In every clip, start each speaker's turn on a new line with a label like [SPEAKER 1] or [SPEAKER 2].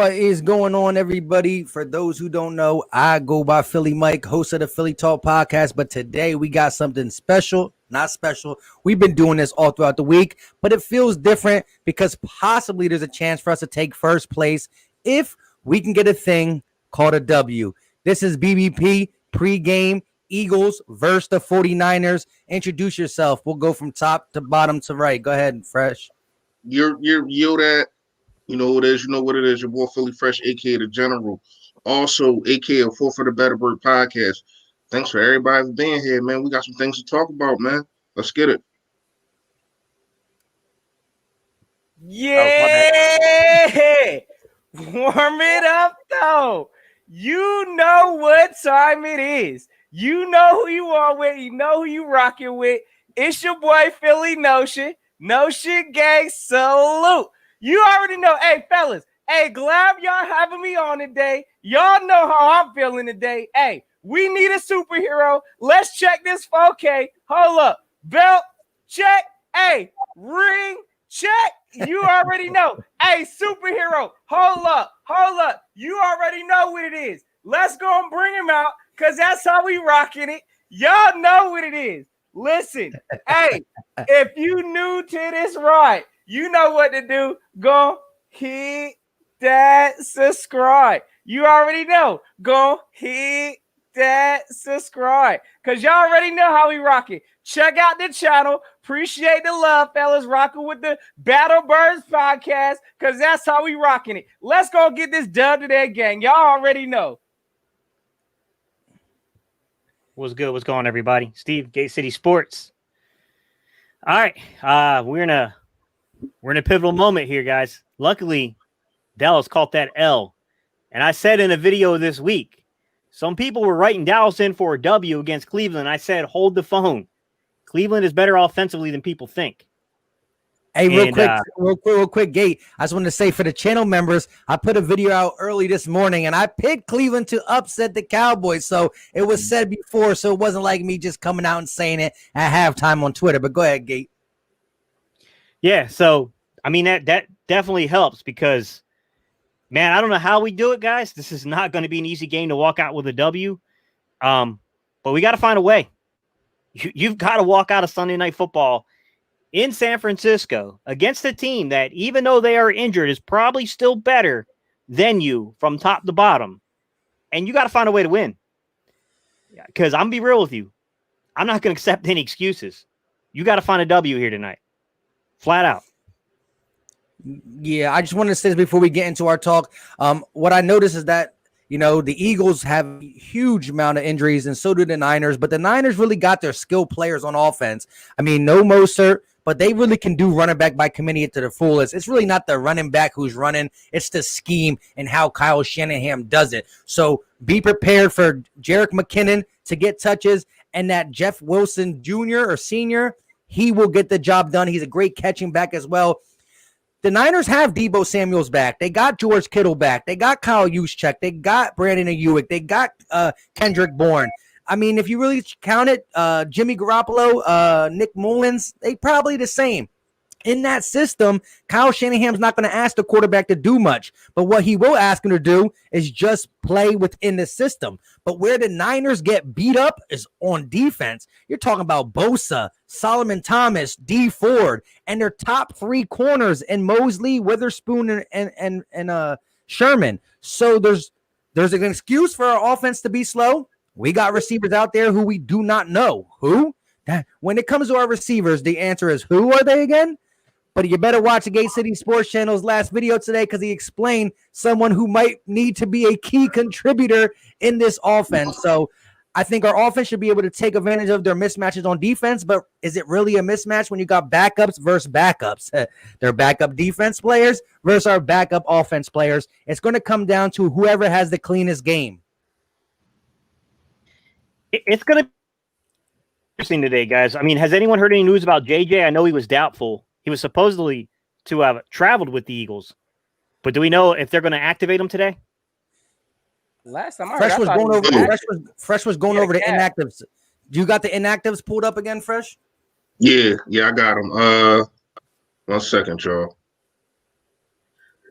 [SPEAKER 1] What is going on, everybody? For those who don't know, I go by Philly Mike, host of the Philly Talk podcast. But today we got something special, not special. We've been doing this all throughout the week, but it feels different because possibly there's a chance for us to take first place if we can get a thing called a W. This is BBP pregame, Eagles versus the 49ers. Introduce yourself. We'll go from top to bottom to right. Go ahead, Fresh.
[SPEAKER 2] You're that. You know what it is. You know what it is. Your boy Philly Fresh, a.k.a. The General. Also, a.k.a. Four for the Better Bird podcast. Thanks for everybody for being here, man. We got some things to talk about, man. Let's get it.
[SPEAKER 3] Yeah! Warm it up, though. You know what time it is. You know who you are with. You know who you rocking with. It's your boy, Philly Notion. Notion Gang, salute. You already know. Hey, fellas. Hey, glad y'all having me on today. Y'all know how I'm feeling today. Hey, we need a superhero. Let's check this 4K. Hold up. Belt, check. Hey, ring, check. You already know. Hey, superhero. Hold up. You already know what it is. Let's go and bring him out because that's how we rocking it. Y'all know what it is. Listen, hey, if you new to this ride, you know what to do. Go hit that subscribe. You already know. Go hit that subscribe because y'all already know how we rock it. Check out the channel. Appreciate the love, fellas. Rocking with the Battle Birds podcast because that's how we rocking it. Let's go get this dub today, gang. Y'all already know.
[SPEAKER 4] What's good? What's going on, everybody? Steve, Gate City Sports. All right. We're in a pivotal moment here, guys. Luckily, Dallas caught that L. And I said in a video this week, some people were writing Dallas in for a W against Cleveland. I said, hold the phone. Cleveland is better offensively than people think.
[SPEAKER 1] Hey, real quick, Gate. I just wanted to say for the channel members, I put a video out early this morning, and I picked Cleveland to upset the Cowboys. So it was said before, so it wasn't like me just coming out and saying it at halftime on Twitter. But go ahead, Gate.
[SPEAKER 4] Yeah, so, I mean, that definitely helps because, man, I don't know how we do it, guys. This is not going to be an easy game to walk out with a W. But we got to find a way. You've got to walk out of Sunday Night Football in San Francisco against a team that, even though they are injured, is probably still better than you from top to bottom. And you got to find a way to win. Because I'm going to be real with you. I'm not going to accept any excuses. You got to find a W here tonight. Flat out.
[SPEAKER 1] Yeah, I just wanted to say this before we get into our talk. What I noticed is that, you know, the Eagles have a huge amount of injuries, and so do the Niners. But the Niners really got their skilled players on offense. I mean, no Mostert, but they really can do running back by committee to the fullest. It's really not the running back who's running. It's the scheme and how Kyle Shanahan does it. So be prepared for Jerick McKinnon to get touches, and that Jeff Wilson Jr. or Sr., he will get the job done. He's a great catching back as well. The Niners have Deebo Samuels back. They got George Kittle back. They got Kyle Juszczyk. They got Brandon Ayuk. They got Kendrick Bourne. I mean, if you really count it, Jimmy Garoppolo, Nick Mullins, they probably the same. In that system, Kyle Shanahan's not going to ask the quarterback to do much. But what he will ask him to do is just play within the system. But where the Niners get beat up is on defense. You're talking about Bosa, Solomon Thomas, D Ford, and their top three corners in Mosley, Witherspoon, and Sherman. So there's an excuse for our offense to be slow. We got receivers out there who we do not know. Who? When it comes to our receivers, the answer is who are they again? But you better watch the Gate City Sports Channel's last video today because he explained someone who might need to be a key contributor in this offense. So I think our offense should be able to take advantage of their mismatches on defense, but is it really a mismatch when you got backups versus backups? They're backup defense players versus our backup offense players. It's going to come down to whoever has the cleanest game.
[SPEAKER 4] It's going to be interesting today, guys. I mean, has anyone heard any news about JJ? I know he was doubtful. He was supposedly to have traveled with the Eagles, but do we know if they're going to activate him today?
[SPEAKER 3] Last time I heard,
[SPEAKER 1] Fresh was going over the inactives. You got the inactives pulled up again, Fresh?
[SPEAKER 2] Yeah, I got them. 1 second, y'all.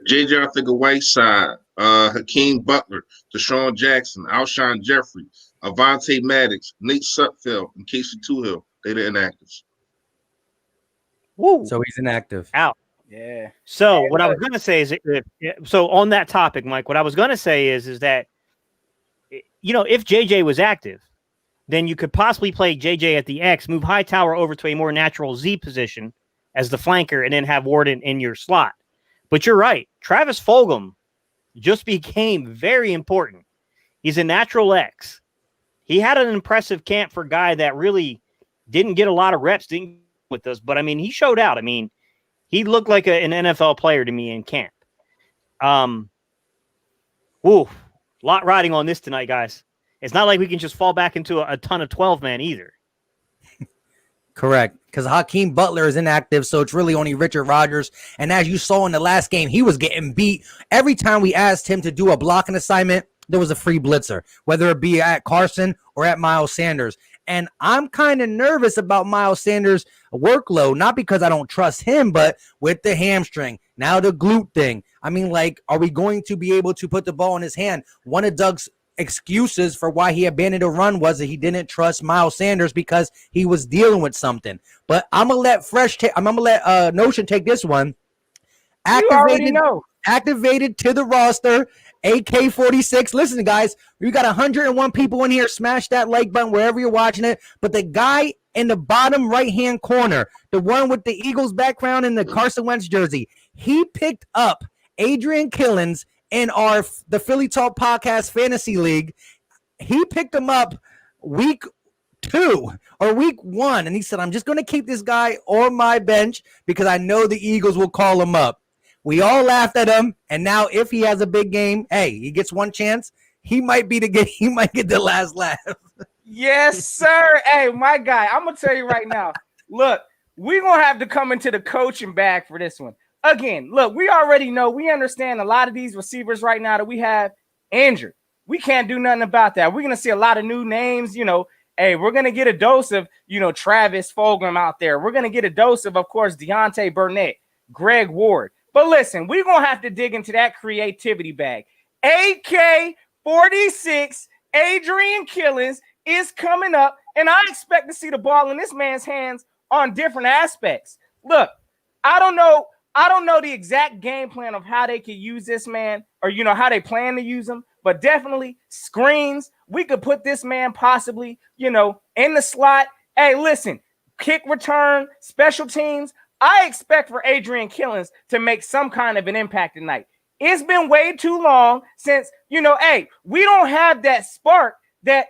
[SPEAKER 2] JJ Arthur-Whiteside, Hakeem Butler, Deshaun Jackson, Alshon Jeffrey, Avonte Maddox, Nate Sutfield, and Casey Toohill. They're the inactives.
[SPEAKER 4] Woo.
[SPEAKER 1] So he's inactive.
[SPEAKER 4] Out.
[SPEAKER 3] Yeah.
[SPEAKER 4] So what I was going to say is, so on that topic, Mike, what I was going to say is that, you know, if JJ was active, then you could possibly play JJ at the X, move Hightower over to a more natural Z position as the flanker, and then have Warden in your slot. But you're right. Travis Fulgham just became very important. He's a natural X. He had an impressive camp for a guy that really didn't get a lot of reps with us. But, I mean, he showed out. I mean, he looked like an NFL player to me in camp. Lot riding on this tonight, guys. It's not like we can just fall back into a ton of 12-man either.
[SPEAKER 1] Correct, because Hakeem Butler is inactive, so it's really only Richard Rodgers. And as you saw in the last game, he was getting beat. Every time we asked him to do a blocking assignment, there was a free blitzer, whether it be at Carson or at Miles Sanders. And I'm kind of nervous about Miles Sanders' workload, not because I don't trust him, but with the hamstring, now the glute thing. I mean, like, are we going to be able to put the ball in his hand? One of Doug's excuses for why he abandoned a run was that he didn't trust Miles Sanders because he was dealing with something. But I'm gonna let Notion take this one. Activated to the roster. AK-46. Listen, guys, we got 101 people in here. Smash that like button wherever you're watching it. But the guy in the bottom right-hand corner, the one with the Eagles background in the Carson Wentz jersey, he picked up Adrian Killins in the Philly Talk Podcast Fantasy League. He picked him up week 2 or week 1, and he said, I'm just going to keep this guy on my bench because I know the Eagles will call him up. We all laughed at him, and now if he has a big game, hey, he gets one chance. He might get the last laugh.
[SPEAKER 3] Yes, sir. Hey, my guy, I'm going to tell you right now. Look, we're going to have to come into the coaching bag for this one. Again, look, we already know, we understand a lot of these receivers right now that we have injured. We can't do nothing about that. We're going to see a lot of new names. You know, hey, we're going to get a dose of, Travis Fulgham out there. We're going to get a dose of course, Deontay Burnett, Greg Ward. But listen, we're going to have to dig into that creativity bag. AK-46, Adrian Killins is coming up, and I expect to see the ball in this man's hands on different aspects. Look, I don't know the exact game plan of how they could use this man or, how they plan to use him, but definitely screens. We could put this man possibly, in the slot. Hey, listen, kick return, special teams. I expect for Adrian Killins to make some kind of an impact tonight. It's been way too long since, hey, we don't have that spark that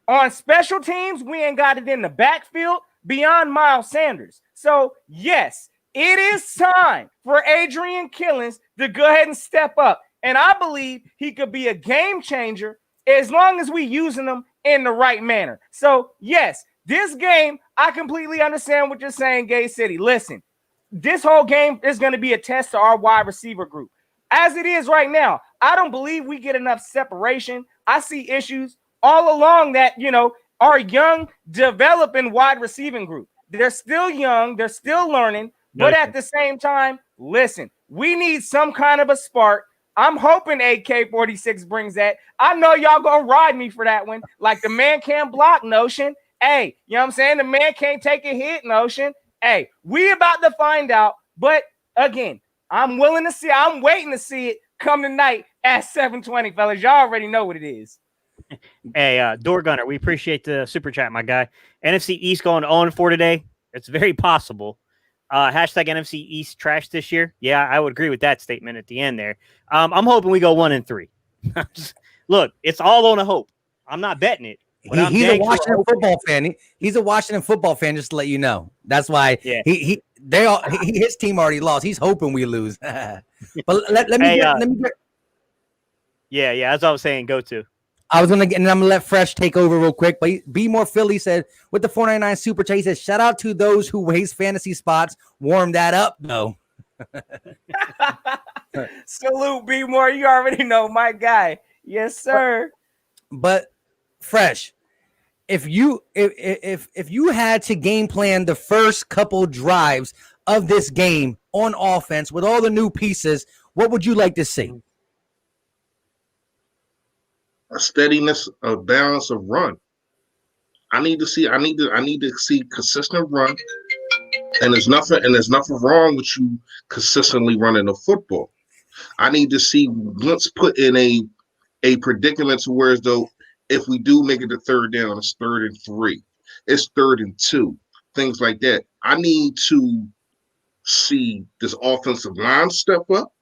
[SPEAKER 3] on special teams, we ain't got it in the backfield beyond Miles Sanders. So, yes, it is time for Adrian Killins to go ahead and step up. And I believe he could be a game changer as long as we using him in the right manner. So, yes, this game, I completely understand what you're saying, Gay City. Listen, this whole game is going to be a test to our wide receiver group. As it is right now, I don't believe we get enough separation. I see issues all along that, our young, developing wide receiving group. They're still young. They're still learning. But at the same time, listen, we need some kind of a spark. I'm hoping AK-46 brings that. I know y'all going to ride me for that one. Like the man can't block Notion. Hey, you know what I'm saying? The man can't take a hit, Notion. Hey, we about to find out. But again, I'm waiting to see it come tonight at 7:20, fellas. Y'all already know what it is.
[SPEAKER 4] Hey, Door Gunner, we appreciate the super chat, my guy. NFC East going 0-4 today. It's very possible. Hashtag NFC East trash this year. Yeah, I would agree with that statement at the end there. I'm hoping we go 1-3. Look, it's all on a hope. I'm not betting it.
[SPEAKER 1] He's a Washington football fan. He's a Washington football fan, just to let you know. That's why his team already lost. He's hoping we lose. But let me get.
[SPEAKER 4] Yeah. As I was saying, go to.
[SPEAKER 1] I'm gonna let Fresh take over real quick. But Be More Philly said with the 499 super chat, he says, shout out to those who waste fantasy spots. Warm that up though.
[SPEAKER 3] Salute, Be More. You already know my guy. Yes, sir.
[SPEAKER 1] But Fresh, if you had to game plan the first couple drives of this game on offense with all the new pieces, What would you like to see?
[SPEAKER 2] A steadiness, a balance of run. I need to see consistent run, and there's nothing wrong with you consistently running the football. I need to see Wentz put in a predicament to where as though if we do make it to third down, it's 3rd and 3, it's 3rd and 2, things like that. I need to see this offensive line step up.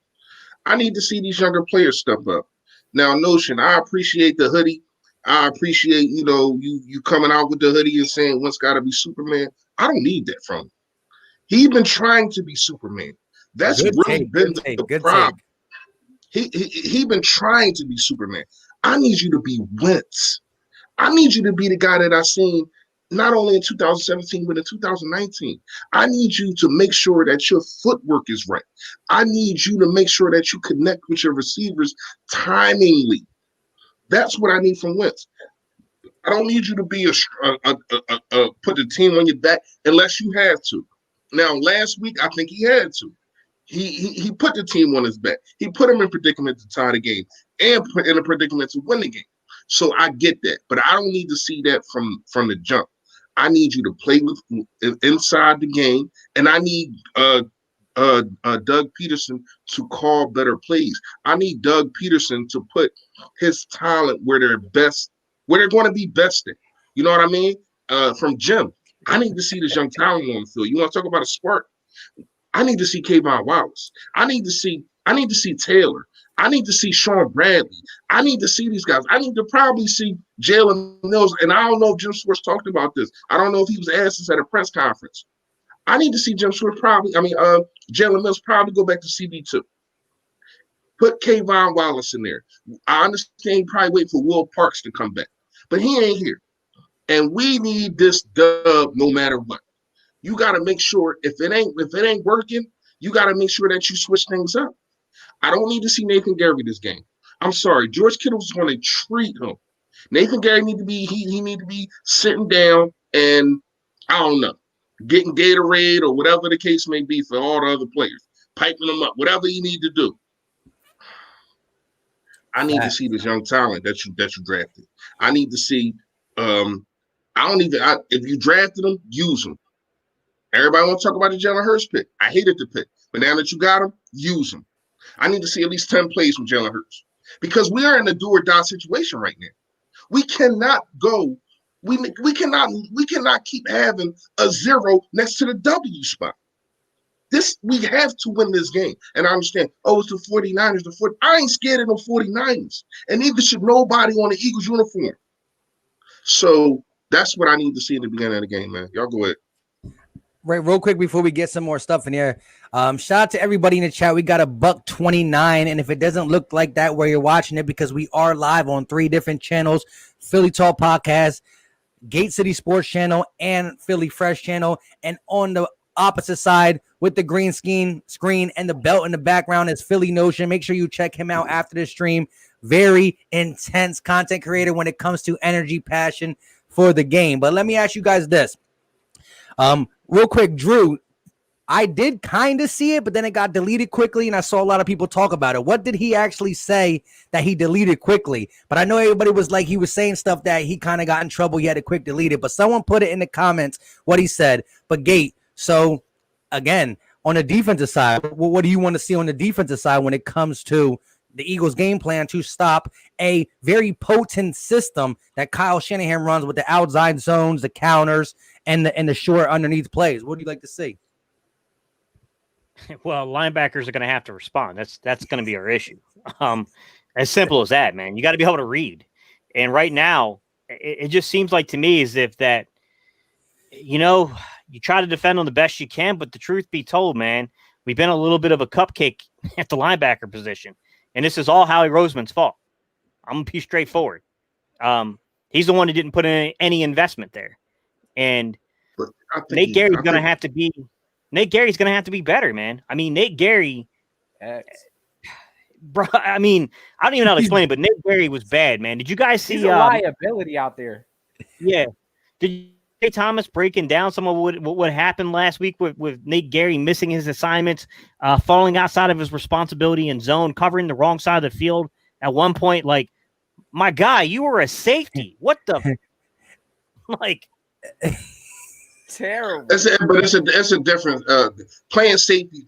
[SPEAKER 2] I need to see these younger players step up. Now, Notion, I appreciate the hoodie. I appreciate, you coming out with the hoodie and saying Wentz got to be Superman. I don't need that from him. He's been trying to be Superman. That's really been the problem. He been trying to be Superman. I need you to be Wentz. I need you to be the guy that I seen not only in 2017, but in 2019. I need you to make sure that your footwork is right. I need you to make sure that you connect with your receivers timingly. That's what I need from Wentz. I don't need you to be put the team on your back unless you have to. Now, last week, I think he had to. He put the team on his back. He put him in predicament to tie the game and put in a predicament to win the game. So I get that, but I don't need to see that from the jump. I need you to play with inside the game, and I need Doug Peterson to call better plays. I need Doug Peterson to put his talent where they're going to be best in. You know what I mean? From Jim, I need to see this young talent on the field. You want to talk about a spark? I need to see Kayvon Wallace. I need to see Taylor. I need to see Sean Bradley. I need to see these guys. I need to probably see Jalen Mills. And I don't know if Jim Schwartz talked about this. I don't know if he was asked this at a press conference. I need to see Jalen Mills probably go back to CB2. Put Kayvon Wallace in there. I understand he probably wait for Will Parks to come back. But he ain't here. And we need this dub no matter what. You got to make sure if it ain't working, you got to make sure that you switch things up. I don't need to see Nathan Gary this game. I'm sorry. George Kittle's going to treat him. Nathan Gary need to be sitting down and, I don't know, getting Gatorade or whatever the case may be for all the other players, piping them up, whatever you need to do. I need to see this young talent that you drafted. I need to see. If you drafted them, use them. Everybody want to talk about the Jalen Hurts pick. I hated the pick, but now that you got him, use him. I need to see at least 10 plays from Jalen Hurts because we are in a do or die situation right now. We cannot go. We cannot keep having a 0 next to the W spot. We have to win this game. And I understand, it's the 49ers. I ain't scared of the 49ers. And neither should nobody on the Eagles uniform. So that's what I need to see in the beginning of the game, man. Y'all go ahead.
[SPEAKER 1] Right, real quick before we get some more stuff in here. Shout out to everybody in the chat. We got a $1.29, and if it doesn't look like that where you're watching it, because we are live on 3 different channels: Philly Talk Podcast, Gate City Sports Channel, and Philly Fresh Channel. And on the opposite side with the green screen and the belt in the background is Philly Notion. Make sure you check him out after the stream. Very intense content creator when it comes to energy, passion for the game. But let me ask you guys this. Real quick, Drew, I did kind of see it, but then it got deleted quickly, and I saw a lot of people talk about it. What did he actually say that he deleted quickly? But I know everybody was like, he was saying stuff that he kind of got in trouble. He had to quick delete it. But someone put it in the comments what he said. But Gate, so again, on the defensive side, what do you want to see on the defensive side when it comes to the Eagles' game plan to stop a very potent system that Kyle Shanahan runs with the outside zones, the counters, and the short underneath plays? What do you like to see?
[SPEAKER 4] Well, linebackers are going to have to respond. That's going to be our issue. As simple as that, man. You got to be able to read. And right now, it just seems like to me as if that, you try to defend them the best you can, but the truth be told, man, we've been a little bit of a cupcake at the linebacker position. And this is all Howie Roseman's fault. I'm going to be straightforward. He's the one who didn't put in any investment there. And Nate Gary's going to have to be better, man. I mean, Nate Gary, bro, I mean, I don't even know how to explain it, but Nate Gary was bad, man. Did you guys see
[SPEAKER 3] he's a liability out there?
[SPEAKER 4] Yeah. Did Jay Thomas breaking down some of what happened last week with Nate Gary missing his assignments, falling outside of his responsibility in zone, covering the wrong side of the field at one point. Like, my guy, you were a safety. What the like?
[SPEAKER 3] Terrible.
[SPEAKER 2] But it's a different playing safety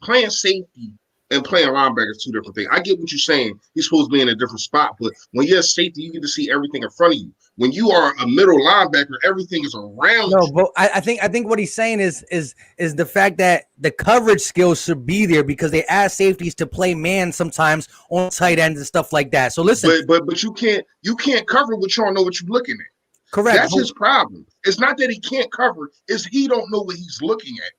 [SPEAKER 2] and playing linebacker is two different things. I get what you're saying. He's supposed to be in a different spot, but when you're a safety, you get to see everything in front of you. When you are a middle linebacker, everything is around
[SPEAKER 1] No,
[SPEAKER 2] you.
[SPEAKER 1] but I think what he's saying is the fact that the coverage skills should be there because they ask safeties to play man sometimes on tight ends and stuff like that. So listen,
[SPEAKER 2] But you can't cover what you don't know what you're looking at.
[SPEAKER 1] correct.
[SPEAKER 2] That's his problem. It's not that he can't cover; it's he don't know what he's looking at.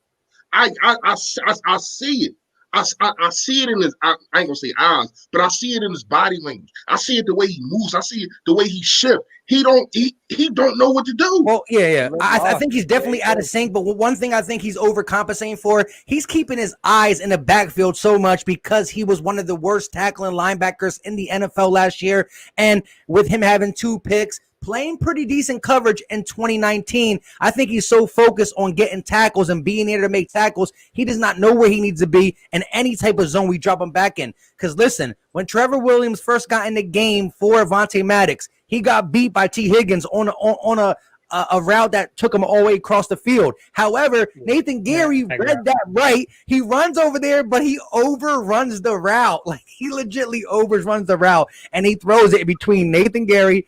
[SPEAKER 2] I see it. I see it in his. I ain't gonna say eyes, but I see it in his body language. I see it the way he moves. I see it the way he shifts. He don't know what to do.
[SPEAKER 1] Well, yeah. I think he's definitely out of sync. But one thing I think he's overcompensating for, he's keeping his eyes in the backfield so much because he was one of the worst tackling linebackers in the NFL last year, and with him having 2 picks, playing pretty decent coverage in 2019. I think he's so focused on getting tackles and being able to make tackles, he does not know where he needs to be in any type of zone we drop him back in. Because listen, when Trevor Williams first got in the game for Avonte Maddox, he got beat by T. Higgins on a route that took him all the way across the field. However, Nathan Gary read that right. He runs over there, but he overruns the route. Like, he legitimately overruns the route, and he throws it between Nathan Gary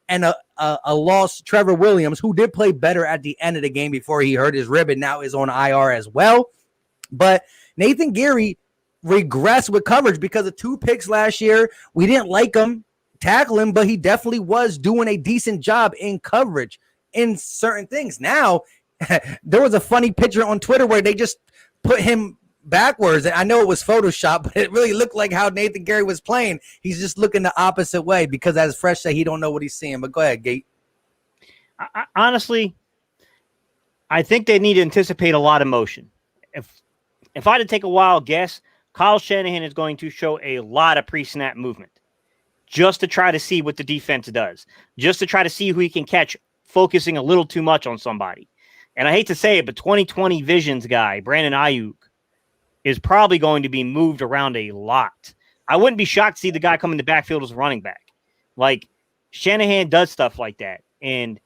[SPEAKER 1] and a lost Trevor Williams, who did play better at the end of the game before he hurt his rib and now is on IR as well. But Nathan Gary regressed with coverage because of 2 picks last year. We didn't like him tackling, but he definitely was doing a decent job in coverage in certain things. Now, there was a funny picture on Twitter where they just put him backwards, and I know it was Photoshop, but it really looked like how Nathan Gary was playing. He's just looking the opposite way because, as Fresh said, he don't know what he's seeing. But go ahead, Gate.
[SPEAKER 4] Honestly, I think they need to anticipate a lot of motion. If I had to take a wild guess, Kyle Shanahan is going to show a lot of pre-snap movement just to try to see what the defense does, just to try to see who he can catch focusing a little too much on somebody. And I hate to say it, but 2020 Visions guy, Brandon Ayuk, is probably going to be moved around a lot. I wouldn't be shocked to see the guy come in the backfield as a running back. Like, Shanahan does stuff like that. And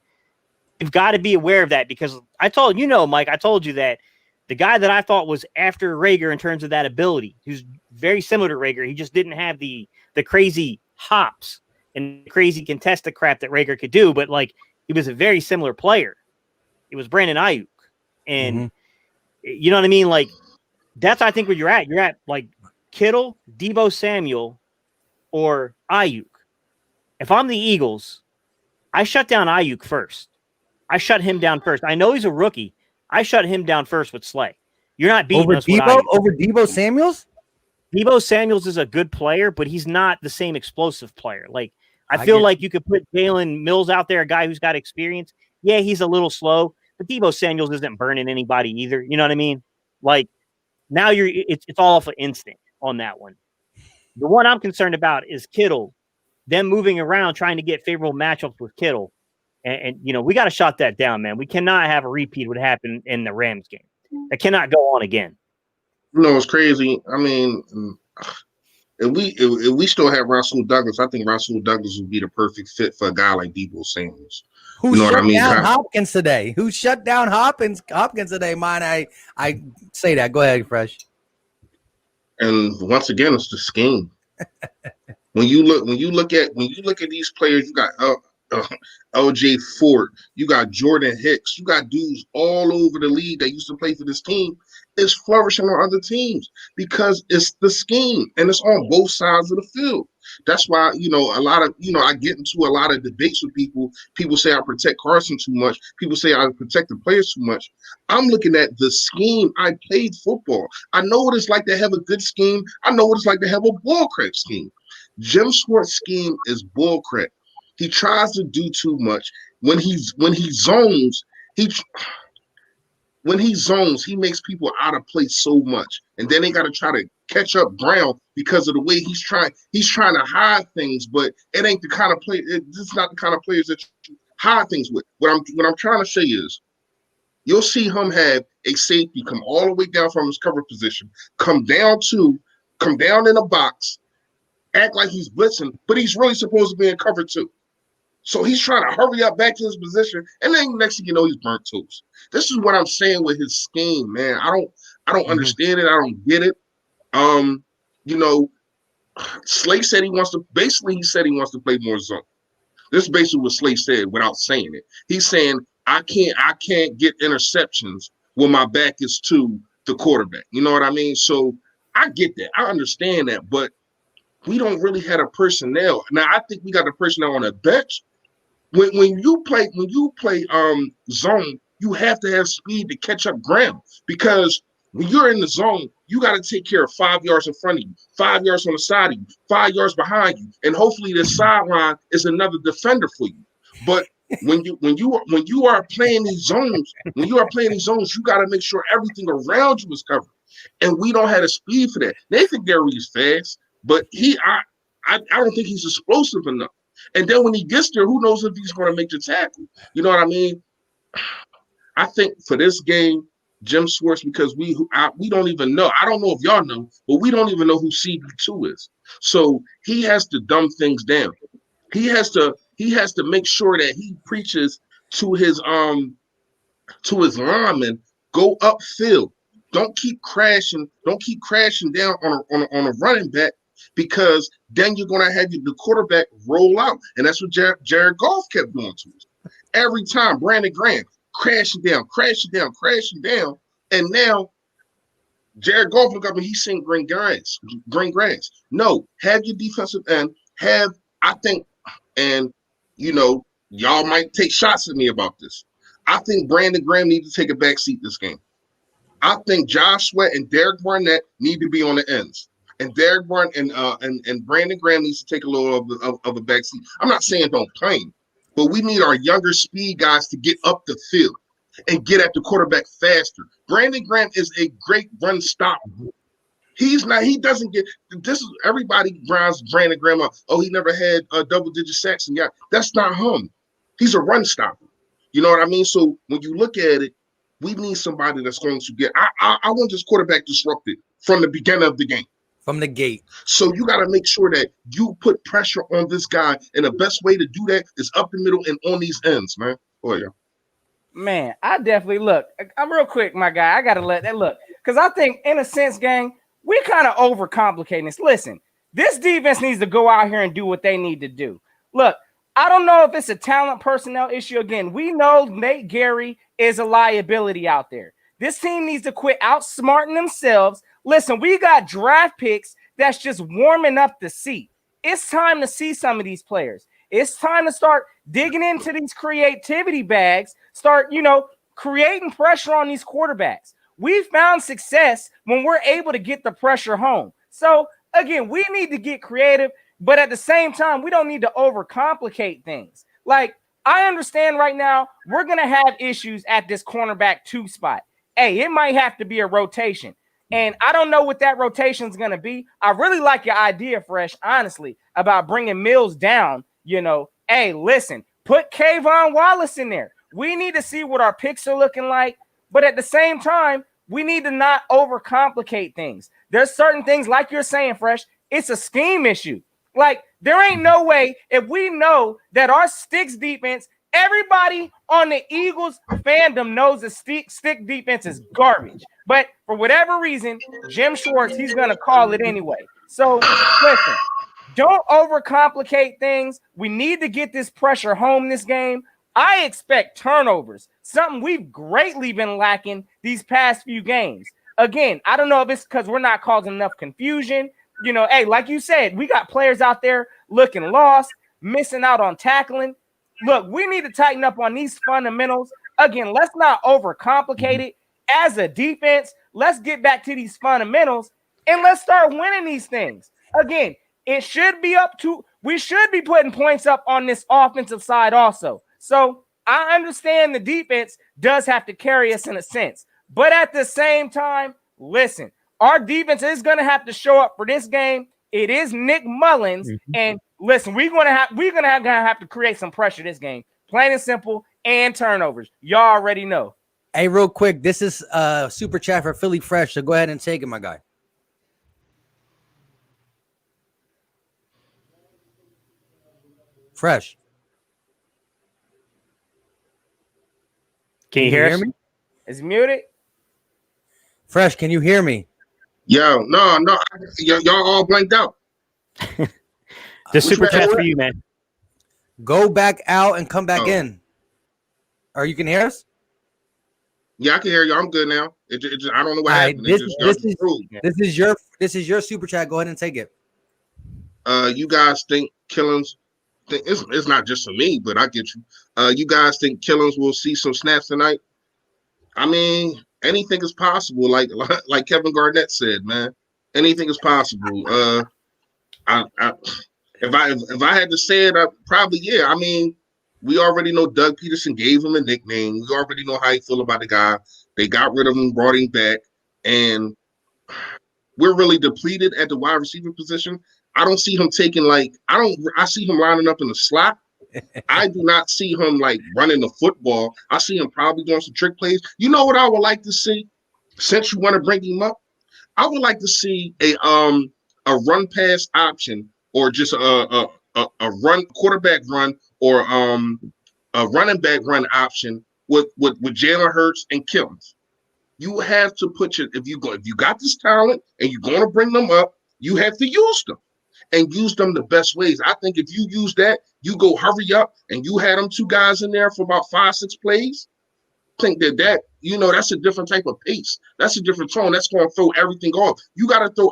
[SPEAKER 4] you've got to be aware of that because I told you, Mike, I told you that the guy that I thought was after Rager in terms of that ability, who's very similar to Rager, he just didn't have the crazy hops and crazy contested crap that Rager could do, but like he was a very similar player. It was Brandon Ayuk. And you know what I mean? Like, that's, I think, where you're at. You're at like Kittle, Deebo Samuel, or Ayuk. If I'm the Eagles, I shut down Ayuk first. I shut him down first. I know he's a rookie. I shut him down first with Slay. You're not beating us with Ayuk.
[SPEAKER 1] Over Deebo Samuels?
[SPEAKER 4] Deebo Samuels is a good player, but he's not the same explosive player. Like, I feel like you could put Jalen Mills out there, a guy who's got experience. Yeah, he's a little slow, but Deebo Samuels isn't burning anybody either. You know what I mean? Like, now it's all off of instinct on that one. The one I'm concerned about is Kittle, them moving around trying to get favorable matchups with Kittle. And we got to shut that down, man. We cannot have a repeat of what happened in the Rams game. That cannot go on again.
[SPEAKER 2] It's crazy. I mean, if we still have Rasul Douglas, I think Rasul Douglas would be the perfect fit for a guy like Deebo Samuels.
[SPEAKER 1] Who shut down Hopkins today? Who shut down Hopkins today? Mine, I say that. Go ahead, Fresh.
[SPEAKER 2] And once again, it's the scheme. when you look at these players, you got LJ Ford, you got Jordan Hicks, you got dudes all over the league that used to play for this team is flourishing on other teams because it's the scheme and it's on both sides of the field. That's why, a lot of, I get into a lot of debates with people. People say I protect Carson too much. People say I protect the players too much. I'm looking at the scheme. I played football. I know what it's like to have a good scheme. I know what it's like to have a bullcrap scheme. Jim Schwartz's scheme is bullcrap. He tries to do too much. When he zones, he makes people out of place so much. And then they got to try to catch up ground because of the way he's trying to hide things, but it ain't the kind of play. It's not the kind of players that you hide things with. What I'm trying to say is you'll see him have a safety come all the way down from his cover position, come down in a box, act like he's blitzing, but he's really supposed to be in cover 2. So he's trying to hurry up back to his position, and then next thing you know, he's burnt toast. This is what I'm saying with his scheme, man. I don't understand it. I don't get it. You know, Slay said he wants to play more zone. This is basically what Slay said without saying it. He's saying, I can't get interceptions when my back is to the quarterback. You know what I mean? So I get that. I understand that, but we don't really have a personnel. Now I think we got the personnel on the bench. When you play zone, you have to have speed to catch up ground, because when you're in the zone, you got to take care of 5 yards in front of you, 5 yards on the side of you, 5 yards behind you, and hopefully the sideline is another defender for you. But when you are playing these zones, you got to make sure everything around you is covered, and we don't have the speed for that. They think Gary's fast, but I don't think he's explosive enough. And then when he gets there, who knows if he's going to make the tackle? You know what I mean? I think for this game, Jim Schwartz, because we don't even know. I don't know if y'all know, but we don't even know who CB2 is. So he has to dumb things down. He has to make sure that he preaches to his linemen, go upfield. Don't keep crashing down on a running back, because then you're going to have the quarterback roll out. And that's what Jared Goff kept doing to us. Every time, Brandon Graham, crashing down. And now Jared Goff look up and he's saying green grass. No, have your defensive end, and you know, y'all might take shots at me about this. I think Brandon Graham needs to take a back seat this game. I think Josh Sweat and Derek Barnett need to be on the ends. And Derek Barnett and Brandon Graham needs to take a little of a back seat. I'm not saying don't play him, but we need our younger speed guys to get up the field and get at the quarterback faster. Brandon Graham is a great run stopper. He doesn't get this. Is everybody grounds Brandon Graham up. Oh, he never had double-digit sacks. And that's not him. He's a run stopper. You know what I mean? So when you look at it, we need somebody that's going to get. I want this quarterback disrupted from the beginning of the game.
[SPEAKER 1] From the gate.
[SPEAKER 2] So you got to make sure that you put pressure on this guy, and the best way to do that is up the middle and on these ends, man. Oh yeah.
[SPEAKER 3] Man, I definitely look. I'm real quick, my guy. I gotta let that look, because I think, in a sense, gang, we kind of overcomplicating this. Listen, this defense needs to go out here and do what they need to do. Look, I don't know if it's a talent personnel issue. Again, we know Nate Gary is a liability out there. This team needs to quit outsmarting themselves. Listen, we got draft picks that's just warming up the seat. It's time to see some of these players. It's time to start digging into these creativity bags, start, creating pressure on these quarterbacks. We found success when we're able to get the pressure home. So, again, we need to get creative, but at the same time, we don't need to overcomplicate things. Like, I understand right now we're going to have issues at this cornerback 2 spot. Hey, it might have to be a rotation. And I don't know what that rotation is going to be. I really like your idea, Fresh, honestly, about bringing Mills down. Hey, listen, put Kayvon Wallace in there. We need to see what our picks are looking like. But at the same time, we need to not overcomplicate things. There's certain things, like you're saying, Fresh, it's a scheme issue. Like, there ain't no way, if we know that our sticks defense, everybody on the Eagles fandom knows the stick defense is garbage. But for whatever reason, Jim Schwartz, he's going to call it anyway. So, listen, don't overcomplicate things. We need to get this pressure home this game. I expect turnovers, something we've greatly been lacking these past few games. Again, I don't know if it's because we're not causing enough confusion. Hey, like you said, we got players out there looking lost, missing out on tackling. Look, we need to tighten up on these fundamentals. Again, let's not overcomplicate it. As a defense, let's get back to these fundamentals and let's start winning these things. Again, we should be putting points up on this offensive side also. So I understand the defense does have to carry us in a sense. But at the same time, listen, our defense is going to have to show up for this game. It is Nick Mullins. And listen, we're gonna have to create some pressure this game. Plain and simple, and turnovers. Y'all already know.
[SPEAKER 1] Hey, real quick, this is super chat for Philly Fresh, so go ahead and take it, my guy. Fresh.
[SPEAKER 4] Can you hear me?
[SPEAKER 3] Is muted?
[SPEAKER 1] Fresh, can you hear me?
[SPEAKER 2] Yo, no, y'all all blanked out.
[SPEAKER 4] The super chat for you, man.
[SPEAKER 1] Go back out and come back in. Or you can hear us?
[SPEAKER 2] Yeah, I can hear you. I'm good now. I don't know what happened.
[SPEAKER 1] This is your super chat. Go ahead and take it.
[SPEAKER 2] You guys think Killings? It's not just for me, but I get you. You guys think Killings will see some snaps tonight? I mean, anything is possible. Like Kevin Garnett said, man, anything is possible. If I had to say it, probably yeah. I mean, we already know Doug Peterson gave him a nickname. We already know how he feel about the guy. They got rid of him, brought him back, and we're really depleted at the wide receiver position. I don't see him taking I see him lining up in the slot. I do not see him like running the football. I see him probably doing some trick plays. You know what I would like to see? Since you want to bring him up, I would like to see a run pass option or just a run quarterback run or a running back run option with Jalen Hurts and Killings. You have to put if you got this talent and you're going to bring them up, you have to use them and use them the best ways. I think if you use that, you go hurry up and you had them two guys in there for about 5-6 plays. I think that that's a different type of pace. That's a different tone. That's going to throw everything off. You got to throw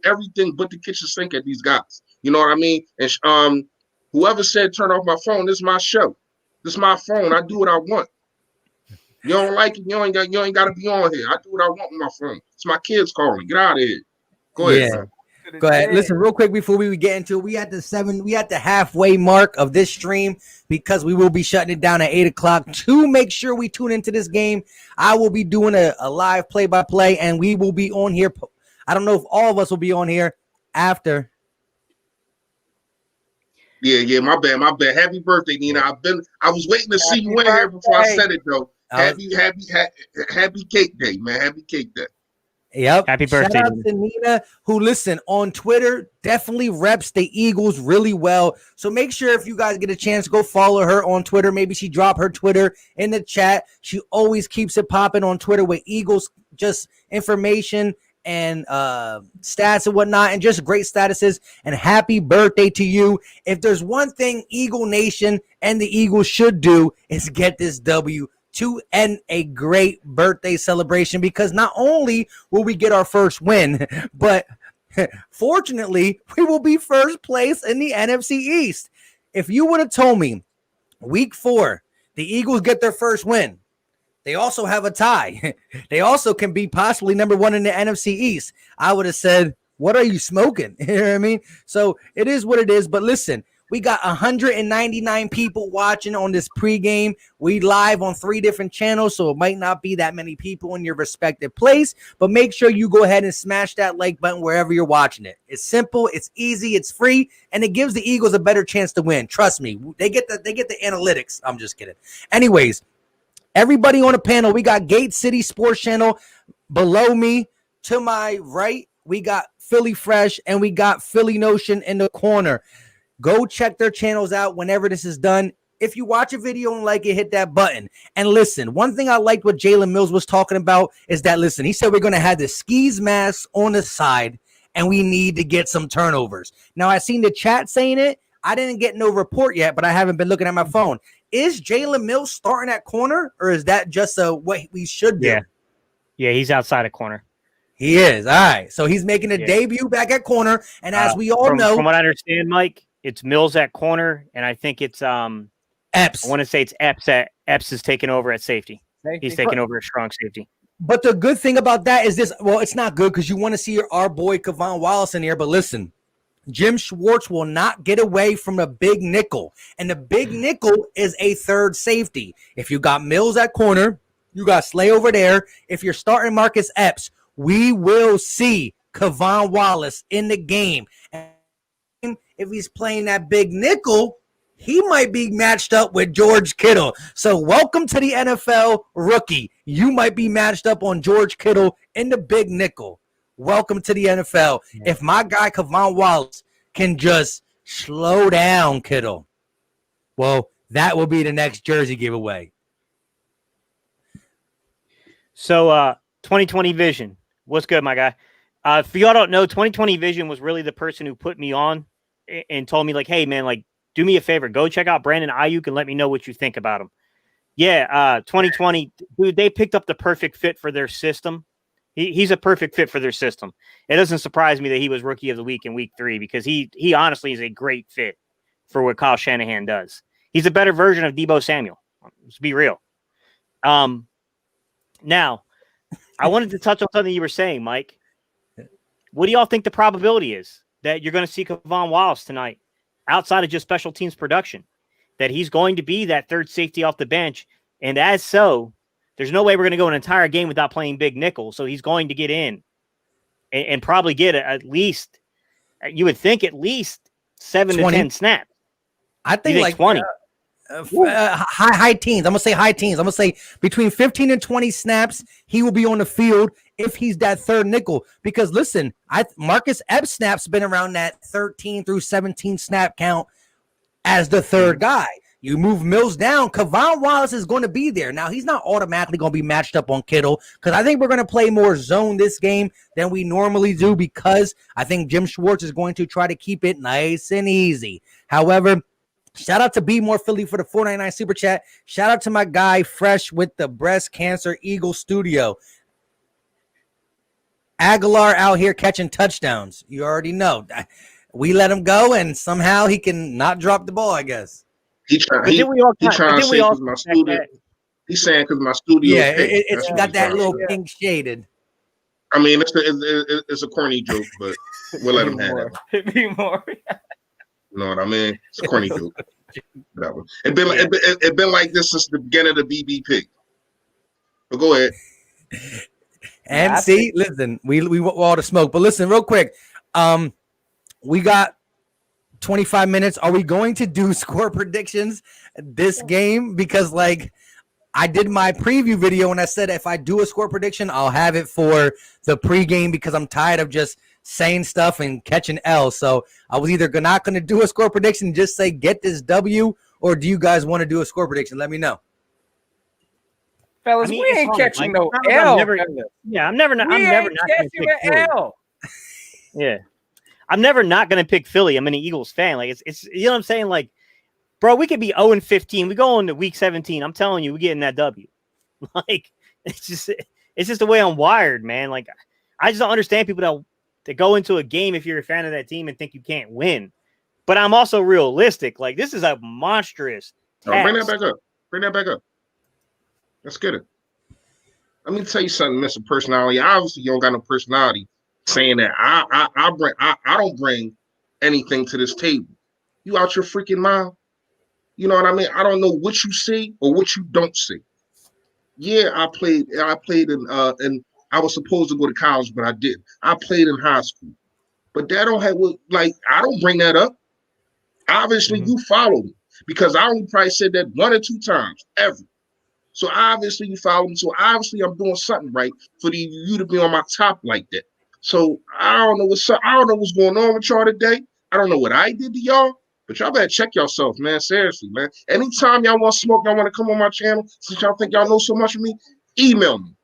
[SPEAKER 2] everything but the kitchen sink at these guys. You know what I mean? And whoever said turn off my phone, this is my show. This is my phone. I do what I want. You don't like it, you ain't got to be on here. I do what I want with my phone. It's my kids calling. Get out of here. Go ahead.
[SPEAKER 1] Yeah. Go ahead. Listen, real quick before we get into it, we at the halfway mark of this stream because we will be shutting it down at 8:00 to make sure we tune into this game. I will be doing a live play-by-play, and we will be on here. I don't know if all of us will be on here after.
[SPEAKER 2] Yeah, my bad. Happy birthday, Nina. I was waiting to see you in here before I said it though. Happy cake day, man. Happy cake day.
[SPEAKER 1] Yep.
[SPEAKER 4] Happy birthday.
[SPEAKER 1] Shout out to Nina, who listen on Twitter, definitely reps the Eagles really well. So make sure if you guys get a chance, go follow her on Twitter. Maybe she drop her Twitter in the chat. She always keeps it popping on Twitter with Eagles just information and stats and whatnot, and just great statuses. And happy birthday to you. If there's one thing Eagle Nation and the Eagles should do is get this W to end a great birthday celebration, because not only will we get our first win, but fortunately, we will be first place in the NFC East. If you would have told me week 4, the Eagles get their first win, they also have a tie, they also can be possibly number 1 in the NFC East, I would have said, what are you smoking? You know what I mean? So it is what it is. But listen, we got 199 people watching on this pregame. We live on 3 different channels, so it might not be that many people in your respective place, but make sure you go ahead and smash that like button wherever you're watching it. It's simple, it's easy, it's free, and it gives the Eagles a better chance to win. Trust me, they get the analytics. I'm just kidding. Anyways, everybody on the panel, we got Gate City Sports Channel below me. To my right, we got Philly Fresh, and we got Philly Notion in the corner. Go check their channels out whenever this is done. If you watch a video and like it, hit that button. And listen, one thing I liked what Jalen Mills was talking about is that, listen, he said we're going to have the skis mask on the side, and we need to get some turnovers. Now, I seen the chat saying it. I didn't get no report yet, but I haven't been looking at my phone. Is Jalen Mills starting at corner, or is that just what we should do?
[SPEAKER 4] Yeah, he's outside of corner.
[SPEAKER 1] He is. All right. So he's making a debut back at corner. And as we all know,
[SPEAKER 4] from what I understand, Mike, it's Mills at corner, and I think it's
[SPEAKER 1] Epps.
[SPEAKER 4] I want to say it's Epps. Epps is taking over at safety. He's taking over at strong safety.
[SPEAKER 1] But the good thing about that is this. Well, it's not good because you want to see our boy Kevon Wallace in here. But listen, Jim Schwartz will not get away from the big nickel. And the big nickel is a third safety. If you got Mills at corner, you got Slay over there. If you're starting Marcus Epps, we will see Kevon Wallace in the game. And if he's playing that big nickel, he might be matched up with George Kittle. So welcome to the NFL, rookie. You might be matched up on George Kittle in the big nickel. Welcome to the NFL. Yeah. If my guy Kavon Wallace can just slow down Kittle, well, that will be the next jersey giveaway.
[SPEAKER 4] So 2020 Vision. What's good, my guy? If y'all don't know, 2020 Vision was really the person who put me on and told me, like, hey, man, like, do me a favor. Go check out Brandon Ayuk and let me know what you think about him. Yeah, 2020, dude, they picked up the perfect fit for their system. He's a perfect fit for their system. It doesn't surprise me that he was Rookie of the Week in Week 3 because he honestly is a great fit for what Kyle Shanahan does. He's a better version of Deebo Samuel. Let's be real. Now, I wanted to touch on something you were saying, Mike. What do y'all think the probability is that you're going to see Kavon Wallace tonight outside of just special teams production, that he's going to be that third safety off the bench? And as so, there's no way we're going to go an entire game without playing big nickel. So he's going to get in and probably get at least, you would think, at least 7 to 10 snaps.
[SPEAKER 1] I think like
[SPEAKER 4] 20.
[SPEAKER 1] High teens. I'm going to say high teens. I'm going to say between 15 and 20 snaps, he will be on the field if he's that third nickel. Because listen, Marcus Epps snaps been around that 13 through 17 snap count as the third guy. You move Mills down, Kavon Wallace is going to be there. Now, he's not automatically going to be matched up on Kittle because I think we're going to play more zone this game than we normally do because I think Jim Schwartz is going to try to keep it nice and easy. However, shout out to Be More Philly for the 499 Super Chat. Shout out to my guy Fresh with the Breast Cancer Eagle Studio. Aguilar out here catching touchdowns. You already know. We let him go, and somehow he can not drop the ball, I guess.
[SPEAKER 2] He trying to say because my studio. He's saying because my studio.
[SPEAKER 1] Yeah, it's got that little pink shaded.
[SPEAKER 2] I mean, it's a corny joke, but we'll let him have it.
[SPEAKER 3] Be more.
[SPEAKER 2] You know what I mean? It's a corny joke. That one. It been like this since the beginning of the BB Pig. But go ahead.
[SPEAKER 1] And see, listen, we want all the smoke, but listen, real quick. We got 25 minutes. Are we going to do score predictions this game? Because like I did my preview video and I said if I do a score prediction, I'll have it for the pregame because I'm tired of just saying stuff and catching L. So I was either not going to do a score prediction and just say get this W, or do you guys want to do a score prediction? Let me know.
[SPEAKER 3] Fellas, we ain't catching no L.
[SPEAKER 4] I'm never not catching an L. Yeah. I'm never not going to pick Philly. I'm an Eagles fan. Like it's you know what I'm saying? Like, bro, we could be 0-15. We go into week 17. I'm telling you, we're getting that W. Like, it's just the way I'm wired, man. Like, I just don't understand people that go into a game if you're a fan of that team and think you can't win. But I'm also realistic. Like, this is a monstrous task.
[SPEAKER 2] Bring that back up. Let's get it. Let me tell you something, Mr. Personality. Obviously, you don't got no personality. Saying that I don't bring anything to this table. You out your freaking mind? You know what I mean? I don't know what you see or what you don't see. Yeah, I played in and I was supposed to go to college, but I didn't. I played in high school, but that don't have I don't bring that up. Obviously, you follow me because I only probably said that 1 or 2 times ever. So obviously you follow me. So obviously I'm doing something right for you to be on my top like that. So I don't know what's up. I don't know what's going on with y'all today. I don't know what I did to y'all, but y'all better check yourself, man. Seriously, man. Anytime y'all want smoke, y'all want to come on my channel, since y'all think y'all know so much of me, email me.